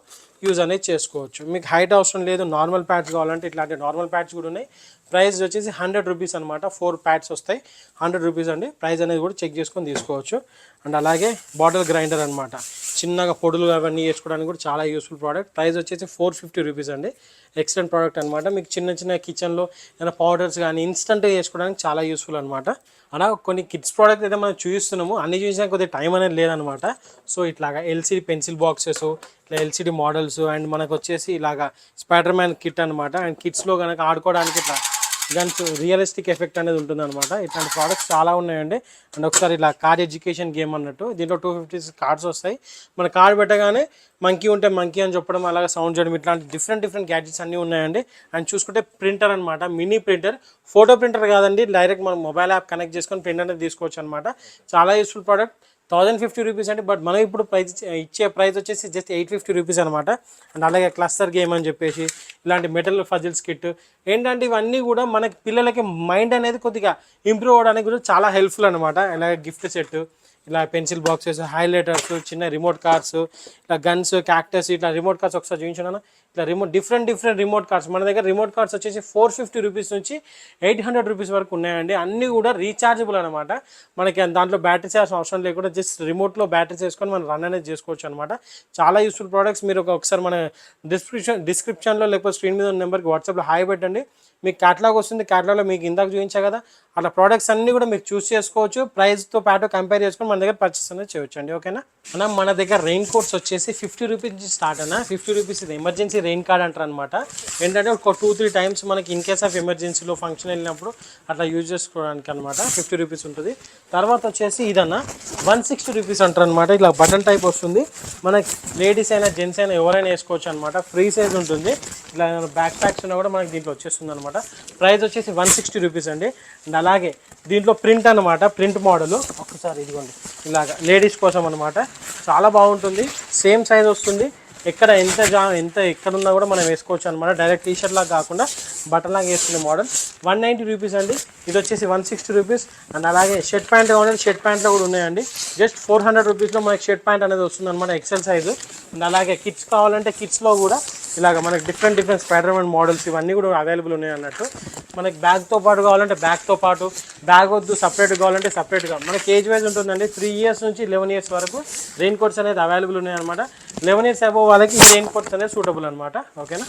యూజ్ అనేది చేసుకోవచ్చు. మీకు హైట్ అవసరం లేదు, నార్మల్ ప్యాడ్స్ కావాలంటే ఇట్లాంటి నార్మల్ ప్యాడ్స్ కూడా ఉన్నాయి. ప్రైస్ వచ్చేసి 100 రూపీస్ అనమాట. 4 ప్యాడ్స్ వస్తాయి, 100 రూపీస్ అండి. ప్రైస్ అనేది కూడా చెక్ చేసుకొని తీసుకోవచ్చు. అండ్ అలాగే బాటిల్ గ్రైండర్ అనమాట, చిన్నగా పొడులు అవన్నీ వేసుకోవడానికి కూడా చాలా యూస్ఫుల్ ప్రోడక్ట్. ప్రైస్ వచ్చేసి 450 రూపీస్ అండి. ఎక్సలెంట్ ప్రోడక్ట్ అనమాట. మీకు చిన్న కిచెన్లో ఏమైనా పౌడర్స్ కానీ ఇన్స్టంట్గా చేసుకోవడానికి చాలా యూస్ఫుల్ అనమాట. అలా కొన్ని కిడ్స్ ప్రోడక్ట్ అయితే మనం చూపిస్తున్నాము, అన్ని చూసినా కొద్దిగా టైం అనేది లేదనమాట. సో ఇట్లాగా ఎల్సిడి పెన్సిల్ బాక్సెస్, ఇట్లా ఎల్సిడి మోడల్స్, అండ్ మనకు వచ్చేసి ఇలాగా స్పైడర్ మ్యాన్ కిట్ అనమాట. అండ్ కిడ్స్లో కనుక ఆడుకోవడానికి ఇట్లా దానికి రియలిస్టిక్ ఎఫెక్ట్ అనేది ఉంటుంది అనమాట. ఇట్లాంటి ప్రోడక్ట్స్ చాలా ఉన్నాయండి. అండ్ ఒకసారి ఇలా కార్ ఎడ్యుకేషన్ గేమ్ అన్నట్టు, దీంట్లో 250 కార్డ్స్ వస్తాయి. మన కార్డ్ పెట్టగానే మంకీ ఉంటే మంకీ అని చెప్పడం, అలాగే సౌండ్ చేయడం, ఇట్లాంటి డిఫరెంట్ గ్యాడ్జెట్స్ అన్నీ ఉన్నాయండి. అండ్ చూసుకుంటే ప్రింటర్ అనమాట, మినీ ప్రింటర్, ఫోటో ప్రింటర్ కాదండి, డైరెక్ట్ మనం మొబైల్ యాప్ కనెక్ట్ చేసుకొని ప్రింటర్ అనేది తీసుకోవచ్చు అనమాట. చాలా యూస్ఫుల్ ప్రోడక్ట్. 1050 రూపీస్ అండి. బట్ మనం ఇప్పుడు ఇచ్చే ప్రైస్ వచ్చేసి జస్ట్ 850 రూపీస్ అనమాట. అండ్ అలాగే క్లస్టర్ గేమ్ అని చెప్పేసి ఇలాంటి మెటల్ ఫజిల్స్ కిట్ ఏంటంటే ఇవన్నీ కూడా మనకి పిల్లలకి మైండ్ అనేది కొద్దిగా ఇంప్రూవ్ అవ్వడానికి కూడా చాలా హెల్ప్ఫుల్ అనమాట. అలాగే గిఫ్ట్ సెట్, ఇలా పెన్సిల్ బాక్సెస్, హైలైటర్స్, చిన్న రిమోట్ కార్స్, ఇట్లా గన్స్, క్యాక్టస్, ఇట్లా రిమోట్ కార్స్ ఒకసారి చూపించాను. ఇట్లా డిఫరెంట్ రిమోట్ కార్స్ మన దగ్గర రిమోట్ కార్స్ వచ్చేసి 450 రూపీస్ నుంచి 800 రూపీస్ వరకు ఉన్నాయండి. అన్నీ కూడా రీఛార్జబుల్ అనమాట. మనకి దాంట్లో బ్యాటరీ చేయాల్సిన అవసరం లేకుండా జస్ట్ రిమోట్లో బ్యాటరీ చేసుకొని మనం రన్ అనేది చేసుకోవచ్చు అనమాట. చాలా యూస్ఫుల్ ప్రోడక్ట్స్. మీరు ఒకసారి మన డిస్క్రిప్షన్లో లేకపోతే స్క్రీన్ మీద ఉన్న నెంబర్కి వాట్సాప్లో హాయ్ పెట్టండి. మీకు క్యాటలాగ్ వస్తుంది. క్యాటలాగ్లో మీకు ఇందాక చూపించా కదా, అట్లా ప్రోడక్ట్స్ అన్నీ కూడా మీరు చూస్ చేసుకోవచ్చు. ప్రైస్తో పాటు కంపేర్ చేసుకొని మన దగ్గర పర్చేస్ అనేది చేయొచ్చు అండి. ఓకేనా అన్న, మన దగ్గర రెయిన్ కోట్స్ వచ్చేసి 50 రూపీస్ నుంచి స్టార్ట్ అన్న. 50 రూపీస్ ఇది ఎమర్జెన్సీ రెయిన్ కార్డ్ అంటారు అనమాట. ఏంటంటే ఒక 2-3 టైమ్స్ మనకి ఇన్ కేస్ ఆఫ్ ఎమర్జెన్సీలో ఫంక్షన్ వెళ్ళినప్పుడు అట్లా యూజ్ చేసుకోవడానికి అనమాట 50 రూపీస్ ఉంటుంది. తర్వాత వచ్చేసి ఇదన్న 160 రూపీస్ అంటారు అనమాట. ఇట్లా బటన్ టైప్ వస్తుంది. మనకి లేడీస్ అయినా జెంట్స్ అయినా ఎవరైనా వేసుకోవచ్చు అనమాట. ఫ్రీ సైజ్ ఉంటుంది. ఇట్లా బ్యాక్ ప్యాక్స్ ఉన్నా కూడా మనకి దీంట్లో వచ్చేస్తుంది అనమాట. ప్రైస్ వచ్చేసి 160 రూపీస్ అండి. అండ్ అలాగే దీంట్లో ప్రింట్ అనమాట, ప్రింట్ మోడల్ ఒకసారి ఇదిగోండి ఇలాగా లేడీస్ కోసం అనమాట. చాలా బాగుంటుంది. సేమ్ సైజ్ వస్తుంది. ఎక్కడ ఎంత ఎక్కడున్నా కూడా మనం వేసుకోవచ్చు అనమాట. డైరెక్ట్ టీషర్ట్ లాగా కాకుండా బటన్ లాగా వేసుకునే మోడల్. 190 రూపీస్ అండి. ఇది వచ్చేసి 160 రూపీస్. అండ్ అలాగే షర్ట్ ప్యాంట్ కావాలంటే షర్ట్ ప్యాంట్లో కూడా ఉన్నాయండి. జస్ట్ 400 రూపీస్లో మనకి షర్ట్ ప్యాంట్ అనేది వస్తుంది అనమాట, ఎక్సెల్ సైజు. అండ్ అలాగే కిడ్స్ కావాలంటే కిడ్స్లో కూడా ఇలాగ మనకి డిఫరెంట్ స్పైడర్ మ్యాన్ మోడల్స్ ఇవన్నీ కూడా అవైలబుల్ ఉన్నాయి అన్నట్టు. మనకి బ్యాగ్తో పాటు కావాలంటే బ్యాగ్తో పాటు, బ్యాగ్ వద్దు సపరేట్ కావాలంటే సపరేట్గా. మనకి ఏజ్ వైజ్ ఉంటుందండి. 3 ఇయర్స్ నుంచి 11 ఇయర్స్ వరకు రెయిన్ కోట్స్ అనేది అవైలబుల్ ఉన్నాయి అనమాట. 11 ఇయర్స్ అబోవ్ వాళ్ళకి ఈ రెయిన్ కోట్స్ అనేది సూటబుల్ అనమాట. ఓకేనా.